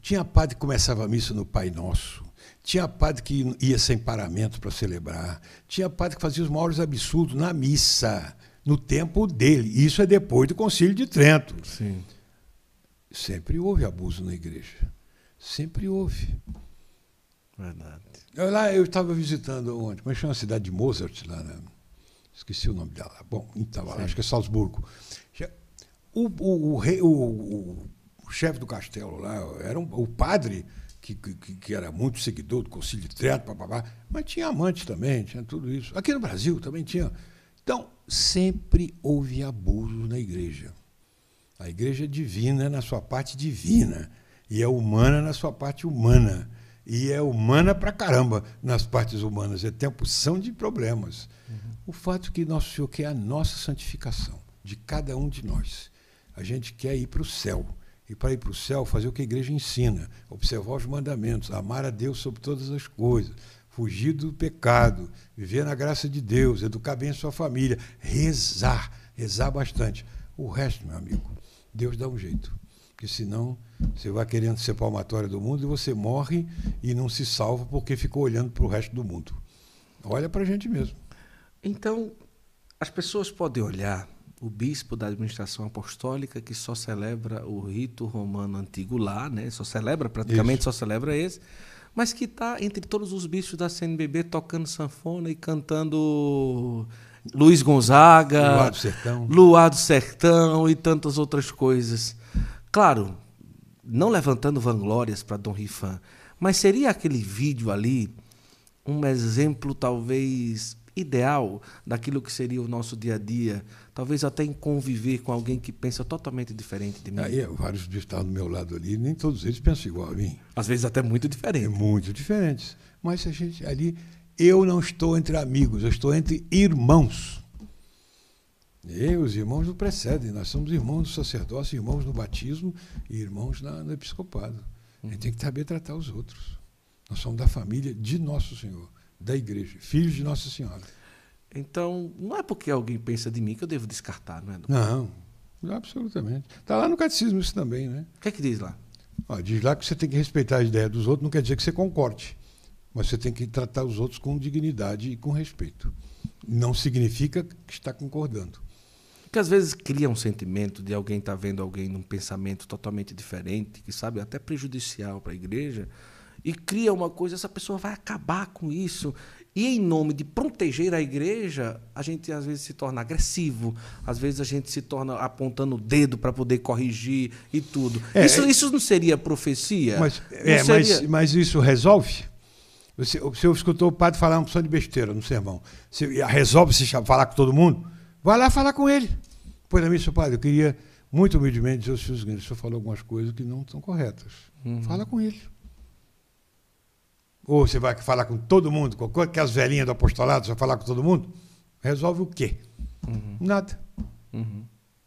Tinha padre que começava a missa no Pai Nosso, tinha padre que ia sem paramento para celebrar, tinha padre que fazia os maiores absurdos na missa, no tempo dele. Isso é depois do Concílio de Trento. Sim. Sempre houve abuso na igreja. Sempre houve. Verdade. Eu estava visitando onde? Como é que chama a cidade de Mozart? Esqueci o nome dela. Bom, então, acho que é Salzburgo. O chefe do castelo lá era o padre que era muito seguidor do Concílio de Trento, mas tinha amantes também, tinha tudo isso. Aqui no Brasil também tinha. Então, sempre houve abuso na igreja. A igreja é divina na sua parte divina, e é humana na sua parte humana, e é humana pra caramba nas partes humanas. É tempo de problemas. O fato é que Nosso Senhor quer a nossa santificação, de cada um de nós. A gente quer ir para o céu. E para ir para o céu, fazer o que a igreja ensina, observar os mandamentos, amar a Deus sobre todas as coisas, fugir do pecado, viver na graça de Deus, educar bem a sua família, rezar bastante. O resto, meu amigo, Deus dá um jeito. Porque senão você vai querendo ser palmatória do mundo e você morre e não se salva porque ficou olhando para o resto do mundo. Olha para a gente mesmo. Então, as pessoas podem olhar o bispo da administração apostólica que só celebra o rito romano antigo lá, né? Praticamente só celebra esse, mas que está entre todos os bispos da CNBB tocando sanfona e cantando Luiz Gonzaga, Luar do Sertão e tantas outras coisas. Claro, não levantando vanglórias para Dom Rifan, mas seria aquele vídeo ali um exemplo talvez ideal daquilo que seria o nosso dia a dia, talvez até em conviver com alguém que pensa totalmente diferente de mim. Aí vários que estavam do meu lado ali, nem todos eles pensam igual a mim. Às vezes até muito diferente. Muito diferentes. Mas a gente ali, eu não estou entre amigos, eu estou entre irmãos. E os irmãos não precedem, nós somos irmãos do sacerdócio, irmãos no batismo e irmãos no episcopado. A gente tem que saber tratar os outros. Nós somos da família de Nosso Senhor, da igreja, filhos de Nossa Senhora. Então, não é porque alguém pensa de mim que eu devo descartar, não é? Não, absolutamente. Está lá no catecismo isso também, né? O que é que diz lá? Diz lá que você tem que respeitar a ideia dos outros, não quer dizer que você concorde, mas você tem que tratar os outros com dignidade e com respeito. Não significa que está concordando. Porque às vezes cria um sentimento de alguém estar vendo alguém num pensamento totalmente diferente, que sabe até prejudicial para a igreja, e cria uma coisa, essa pessoa vai acabar com isso. E em nome de proteger a igreja, a gente às vezes se torna agressivo, às vezes a gente se torna apontando o dedo para poder corrigir e tudo. Isso não seria profecia? Mas isso resolve? Você escutou o padre falar uma opção de besteira no sermão. Você resolve se falar com todo mundo? Vai lá falar com ele. Pois a mim, seu padre, eu queria muito humildemente dizer aos seus seguintes, o senhor falou algumas coisas que não são corretas. Fala com ele. Ou você vai falar com todo mundo, com as velhinhas do apostolado, você vai falar com todo mundo? Resolve o quê? Nada.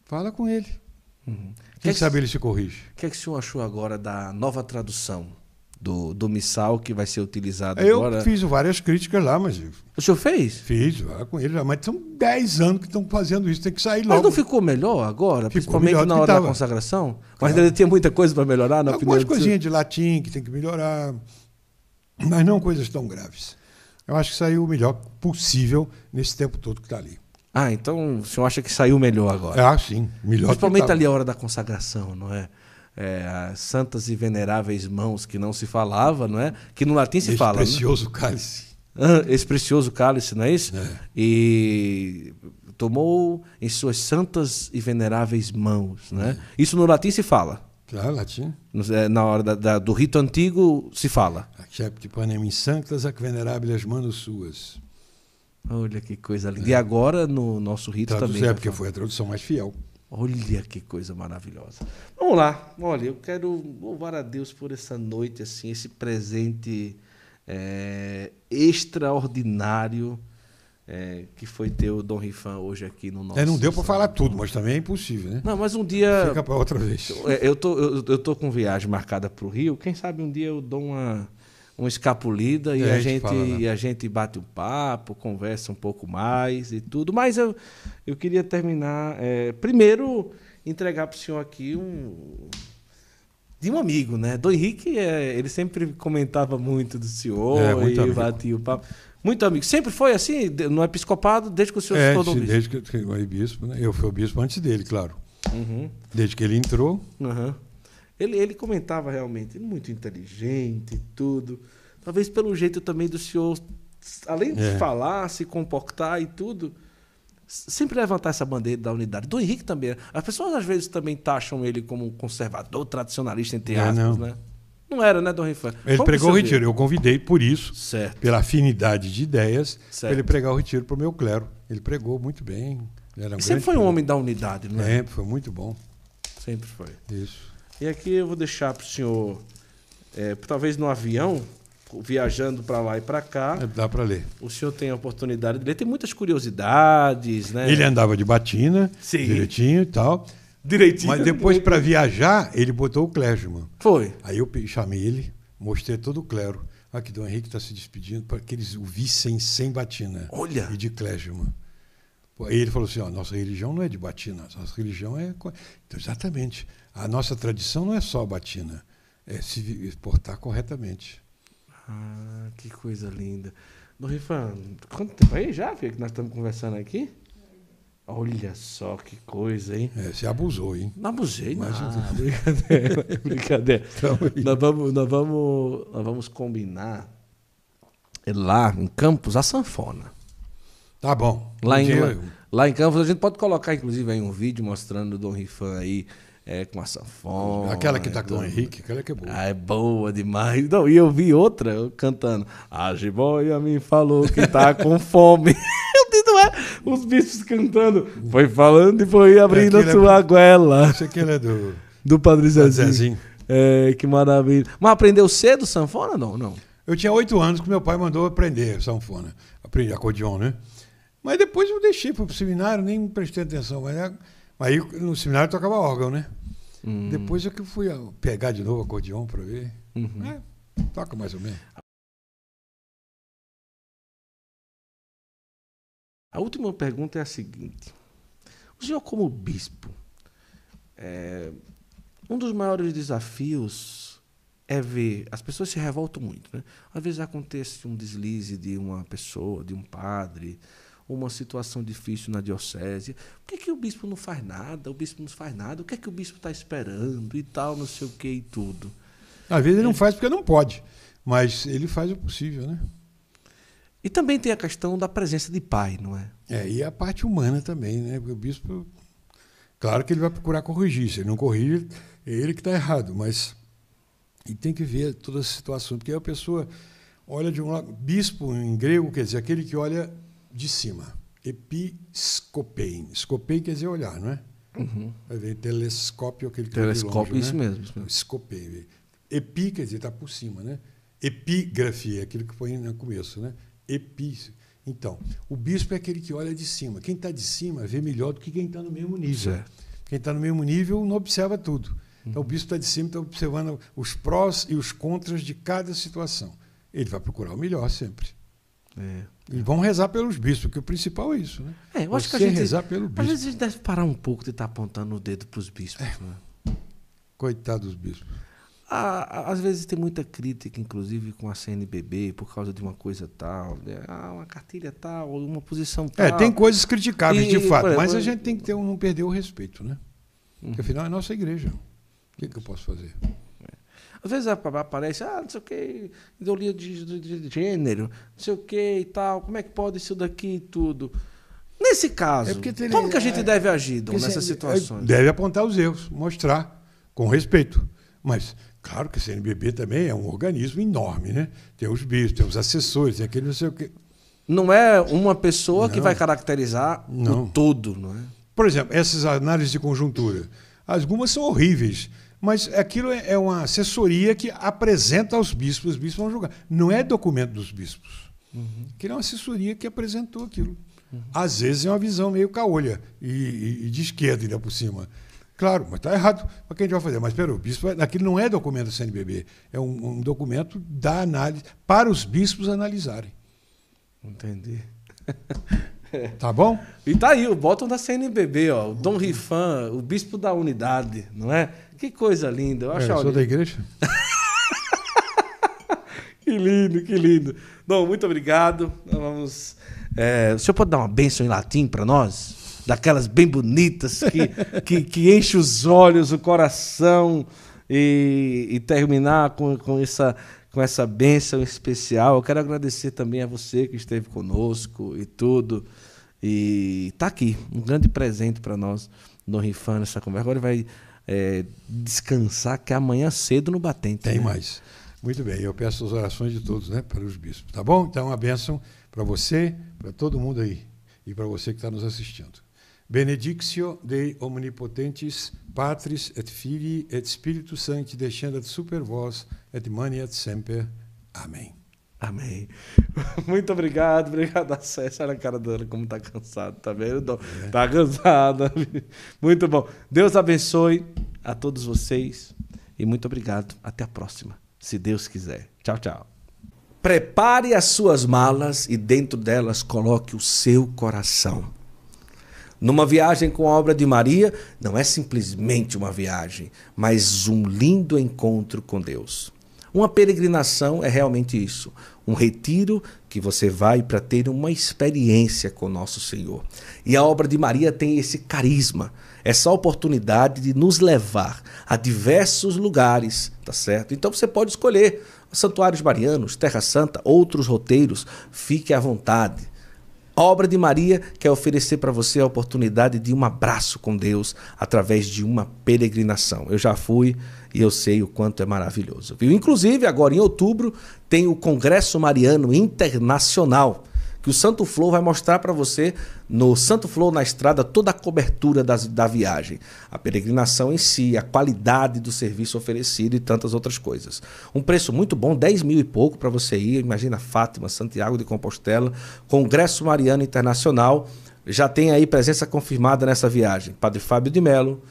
Fala com ele. Quem sabe ele se corrige. O que é que o senhor achou agora da nova tradução do missal que vai ser utilizado agora? Eu fiz várias críticas lá, mas... O senhor fez? Fiz, lá com ele, mas são 10 anos que estão fazendo isso, tem que sair logo. Mas não ficou melhor agora? Principalmente na hora da consagração? Mas ainda tinha muita coisa para melhorar, na opinião? Algumas coisinhas de latim que tem que melhorar, mas não coisas tão graves. Eu acho que saiu o melhor possível nesse tempo todo que está ali. Ah, então o senhor acha que saiu melhor agora? Ah, sim, melhor. Principalmente ali a hora da consagração, não é? As santas e veneráveis mãos que não se falava, não é? Que no latim se fala. Esse precioso cálice. Esse precioso cálice, não é isso? E tomou em suas santas e veneráveis mãos, né? Isso no latim se fala. Claro, latim. Na hora do rito antigo se fala. Accepti panem in sanctas ac venerabiles manos suas. Olha que coisa linda. E agora no nosso rito também. Porque foi a tradução mais fiel. Olha que coisa maravilhosa. Vamos lá. Olha, eu quero louvar a Deus por essa noite, assim, esse presente extraordinário que foi ter o Dom Rifan hoje aqui no nosso... Não deu para falar tudo, mas também é impossível, né? Não, mas um dia... Fica para outra vez. Eu tô com viagem marcada para o Rio. Quem sabe um dia eu dou uma escapulida e a gente bate um papo, conversa um pouco mais e tudo. Mas eu queria terminar... primeiro, entregar para o senhor aqui de um amigo, né? Dom Henrique, ele sempre comentava muito do senhor e batia o papo. Muito amigo. Sempre foi assim, no episcopado, desde que o senhor se tornou bispo? Desde que eu fui bispo, né? Eu fui o bispo antes dele, claro. Desde que ele entrou. Ele comentava realmente, muito inteligente e tudo. Talvez pelo jeito também do senhor, além de falar, se comportar e tudo, sempre levantar essa bandeira da unidade. Dom Henrique também. As pessoas às vezes também taxam ele como um conservador, tradicionalista, entre aspas, né? Não era, né, Dom Rifan? Ele pregou o retiro. Eu convidei por isso, pela afinidade de ideias, para ele pregar o retiro para o meu clero. Ele pregou muito bem. Ele sempre foi um homem da unidade, não é? Sempre, foi muito bom. Sempre foi. Isso. E aqui eu vou deixar para o senhor, talvez no avião, viajando para lá e para cá. Dá para ler. O senhor tem a oportunidade de ler. Tem muitas curiosidades, né? Ele andava de batina, direitinho e tal. Direitinho. Mas depois, para viajar, ele botou o clérigma. Foi. Aí eu chamei ele, mostrei todo o clero. Aqui, Dom Henrique está se despedindo para que eles o vissem sem batina. Olha. E de clérigma. Aí ele falou assim, nossa religião não é de batina, nossa religião é... Então, exatamente. A nossa tradição não é só batina, é se portar corretamente. Ah, que coisa linda. Dom Rifan, quanto tempo aí já, filho, que nós estamos conversando aqui? Olha só que coisa, hein? Você abusou, hein? Não abusei, não. Brincadeira, brincadeira. Nós vamos combinar lá em Campos a sanfona. Tá bom. Lá em Campos a gente pode colocar, inclusive, aí um vídeo mostrando o Dom Rifan aí com a sanfona. Aquela que tá com o Henrique, aquela que é boa. Ah, é boa demais. Não, e eu vi outra cantando. A jiboia me falou que tá com fome. Eu disse, não é? Os bichos cantando. Foi falando e foi abrindo a sua goela. Isso aqui é do Padre Zezinho. Que maravilha. Mas aprendeu cedo sanfona? Não. Eu tinha 8 anos que meu pai mandou aprender sanfona. Aprendi acordeon, né? Mas depois eu deixei para o seminário, nem prestei atenção. Mas aí no seminário eu tocava órgão, né? Depois é que eu fui pegar de novo acordeon para ver. Toca mais ou menos. A última pergunta é a seguinte. O senhor, como bispo, um dos maiores desafios é ver... As pessoas se revoltam muito, né? Às vezes acontece um deslize de uma pessoa, de um padre, uma situação difícil na diocese. Por que o bispo não faz nada? O bispo não faz nada. O que é que o bispo está esperando e tal, não sei o que e tudo? Às vezes ele não faz porque não pode, mas ele faz o possível, né? E também tem a questão da presença de pai, não é? E a parte humana também, né? Porque o bispo, claro que ele vai procurar corrigir. Se ele não corrige, é ele que está errado, mas ele tem que ver toda a situação, porque a pessoa olha de um lado. Bispo, em grego, quer dizer aquele que olha de cima. Episcopein. Escopein quer dizer olhar, não é? Vai ver telescópio, aquele que olha de longe. Telescópio, isso né? mesmo. Escopein. Epi quer dizer está por cima, né? Epigrafia, aquilo que põe no começo, né? Então, o bispo é aquele que olha de cima. Quem está de cima vê melhor do que quem está no mesmo nível. Certo. Quem está no mesmo nível não observa tudo. Então, o bispo está de cima, está observando os prós e os contras de cada situação. Ele vai procurar o melhor sempre. E vamos rezar pelos bispos, porque o principal é isso, né? Eu acho que a gente rezar pelo bispo. Às vezes a gente deve parar um pouco de estar apontando o dedo para os bispos. Né? Coitado dos bispos. Às vezes tem muita crítica, inclusive com a CNBB, por causa de uma coisa tal, né? Uma cartilha tal, uma posição tal. Tem coisas criticáveis, de fato, mas a gente tem que não perder o respeito, né? Porque afinal é nossa igreja. O que eu posso fazer? Às vezes aparece, não sei o que, ideologia de gênero, não sei o que e tal, como é que pode isso daqui e tudo. Nesse caso, como que a gente deve agir, Dom, nessas situações? Deve apontar os erros, mostrar com respeito. Mas, claro que a CNBB também é um organismo enorme, né? Tem os bispos, tem os assessores, tem aquele não sei o quê. Não é uma pessoa que vai caracterizar o todo, não é? Por exemplo, essas análises de conjuntura, algumas são horríveis, mas aquilo é uma assessoria que apresenta aos bispos, os bispos vão julgar. Não é documento dos bispos. Aquilo é uma assessoria que apresentou aquilo. Às vezes é uma visão meio caolha e de esquerda ainda por cima. Claro, mas está errado. Para que a gente vai fazer? Mas espera, o bispo, aquilo não é documento da CNBB, é um documento da análise para os bispos analisarem. Entendi. Tá bom? E tá aí, o bottom da CNBB, ó, o Dom Rifan, o bispo da unidade, não é? Que coisa linda. Eu sou da igreja. Que lindo, que lindo. Dom, muito obrigado. Vamos. O senhor pode dar uma bênção em latim para nós? Daquelas bem bonitas, que enche os olhos, o coração, e terminar com essa bênção especial. Eu quero agradecer também a você que esteve conosco e tudo. E está aqui, um grande presente para nós, Dom Rifan, nessa conversa. Agora vai descansar, que amanhã cedo no batente. Tem mais. Muito bem, eu peço as orações de todos, né, para os bispos. Tá bom? Então, uma bênção para você, para todo mundo aí, e para você que está nos assistindo. Benedictio Dei omnipotentes, Patris et Filii et Spiritus Sancti, descendat super vos et maniat semper. Amém. Amém. Muito obrigado, Acessa. Olha a cara dela como está cansado, tá vendo? Está cansada. Muito bom. Deus abençoe a todos vocês e muito obrigado. Até a próxima, se Deus quiser. Tchau, tchau. Prepare as suas malas e dentro delas coloque o seu coração. Numa viagem com a obra de Maria, não é simplesmente uma viagem, mas um lindo encontro com Deus. Uma peregrinação é realmente isso, um retiro que você vai para ter uma experiência com Nosso Senhor. E a obra de Maria tem esse carisma, essa oportunidade de nos levar a diversos lugares, tá certo? Então você pode escolher santuários marianos, Terra Santa, outros roteiros, fique à vontade. A Obra de Maria quer oferecer para você a oportunidade de um abraço com Deus através de uma peregrinação. Eu já fui e eu sei o quanto é maravilhoso, viu? Inclusive, agora em outubro, tem o Congresso Mariano Internacional, que o Santo Flow vai mostrar para você no Santo Flow na Estrada toda a cobertura da viagem, a peregrinação em si, a qualidade do serviço oferecido e tantas outras coisas. Um preço muito bom, 10 mil e pouco para você ir, imagina Fátima, Santiago de Compostela, Congresso Mariano Internacional, já tem aí presença confirmada nessa viagem, Padre Fábio de Mello,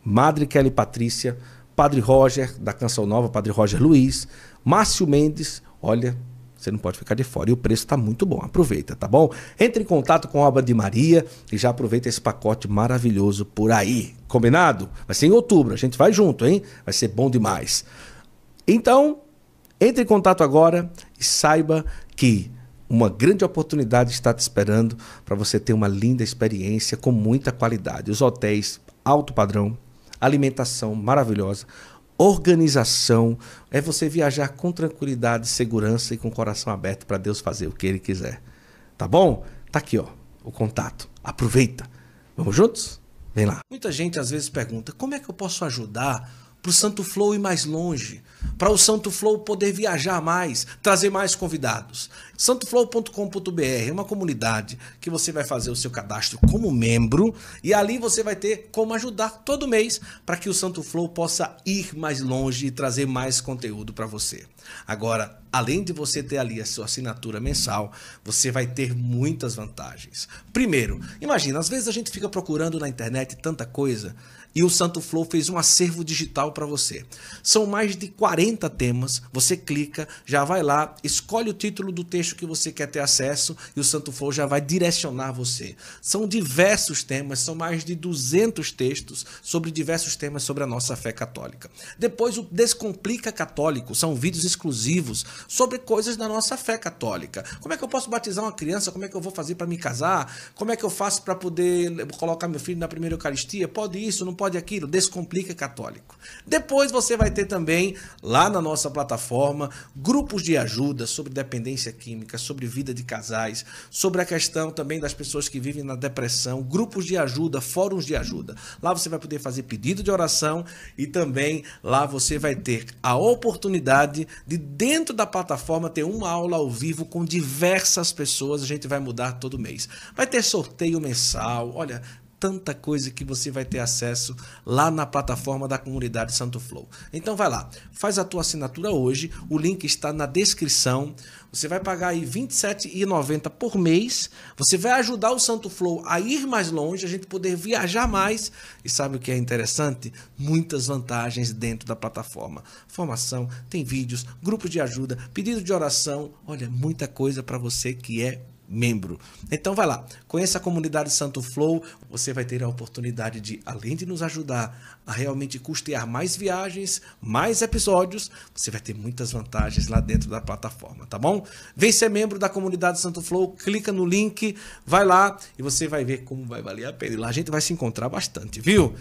Madre Kelly Patrícia, Padre Roger, da Canção Nova, Padre Roger Luiz, Márcio Mendes, olha... Você não pode ficar de fora. E o preço está muito bom. Aproveita, tá bom? Entre em contato com a Obra de Maria e já aproveita esse pacote maravilhoso por aí. Combinado? Vai ser em outubro. A gente vai junto, hein? Vai ser bom demais. Então, entre em contato agora e saiba que uma grande oportunidade está te esperando para você ter uma linda experiência com muita qualidade. Os hotéis alto padrão, alimentação maravilhosa, organização, é você viajar com tranquilidade, segurança e com o coração aberto para Deus fazer o que Ele quiser. Tá bom? Tá aqui, ó, o contato. Aproveita. Vamos juntos? Vem lá. Muita gente às vezes pergunta, como é que eu posso ajudar para o Santo Flow ir mais longe? Para o Santo Flow poder viajar mais, trazer mais convidados. santoflow.com.br é uma comunidade que você vai fazer o seu cadastro como membro e ali você vai ter como ajudar todo mês para que o Santo Flow possa ir mais longe e trazer mais conteúdo para você. Agora, além de você ter ali a sua assinatura mensal, você vai ter muitas vantagens. Primeiro, imagina, às vezes a gente fica procurando na internet tanta coisa e o Santo Flow fez um acervo digital para você. São mais de 40 temas, você clica, já vai lá, escolhe o título do texto que você quer ter acesso e o Santo Flow já vai direcionar você. São diversos temas, são mais de 200 textos sobre diversos temas sobre a nossa fé católica. Depois o Descomplica Católico, são vídeos exclusivos sobre coisas da nossa fé católica. Como é que eu posso batizar uma criança? Como é que eu vou fazer para me casar? Como é que eu faço para poder colocar meu filho na primeira Eucaristia? Pode isso, não pode aquilo? Descomplica Católico. Depois você vai ter também, lá na nossa plataforma, grupos de ajuda sobre dependência química, sobre vida de casais, sobre a questão também das pessoas que vivem na depressão, grupos de ajuda, fóruns de ajuda. Lá você vai poder fazer pedido de oração e também lá você vai ter a oportunidade de, dentro da plataforma, ter uma aula ao vivo com diversas pessoas. A gente vai mudar todo mês. Vai ter sorteio mensal, olha, tanta coisa que você vai ter acesso lá na plataforma da comunidade Santo Flow. Então vai lá, faz a tua assinatura hoje, o link está na descrição. Você vai pagar aí R$ 27,90 por mês, você vai ajudar o Santo Flow a ir mais longe, a gente poder viajar mais. E sabe o que é interessante? Muitas vantagens dentro da plataforma. Formação, tem vídeos, grupos de ajuda, pedido de oração, olha, muita coisa para você que é membro. Então vai lá, conheça a comunidade Santo Flow, você vai ter a oportunidade de, além de nos ajudar a realmente custear mais viagens, mais episódios, você vai ter muitas vantagens lá dentro da plataforma, tá bom? Vem ser membro da comunidade Santo Flow, clica no link, vai lá e você vai ver como vai valer a pena. E lá a gente vai se encontrar bastante, viu?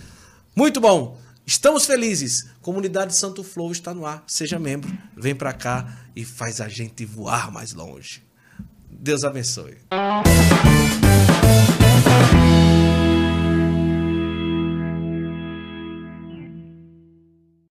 Muito bom! Estamos felizes! Comunidade Santo Flow está no ar, seja membro, vem pra cá e faz a gente voar mais longe. Deus abençoe.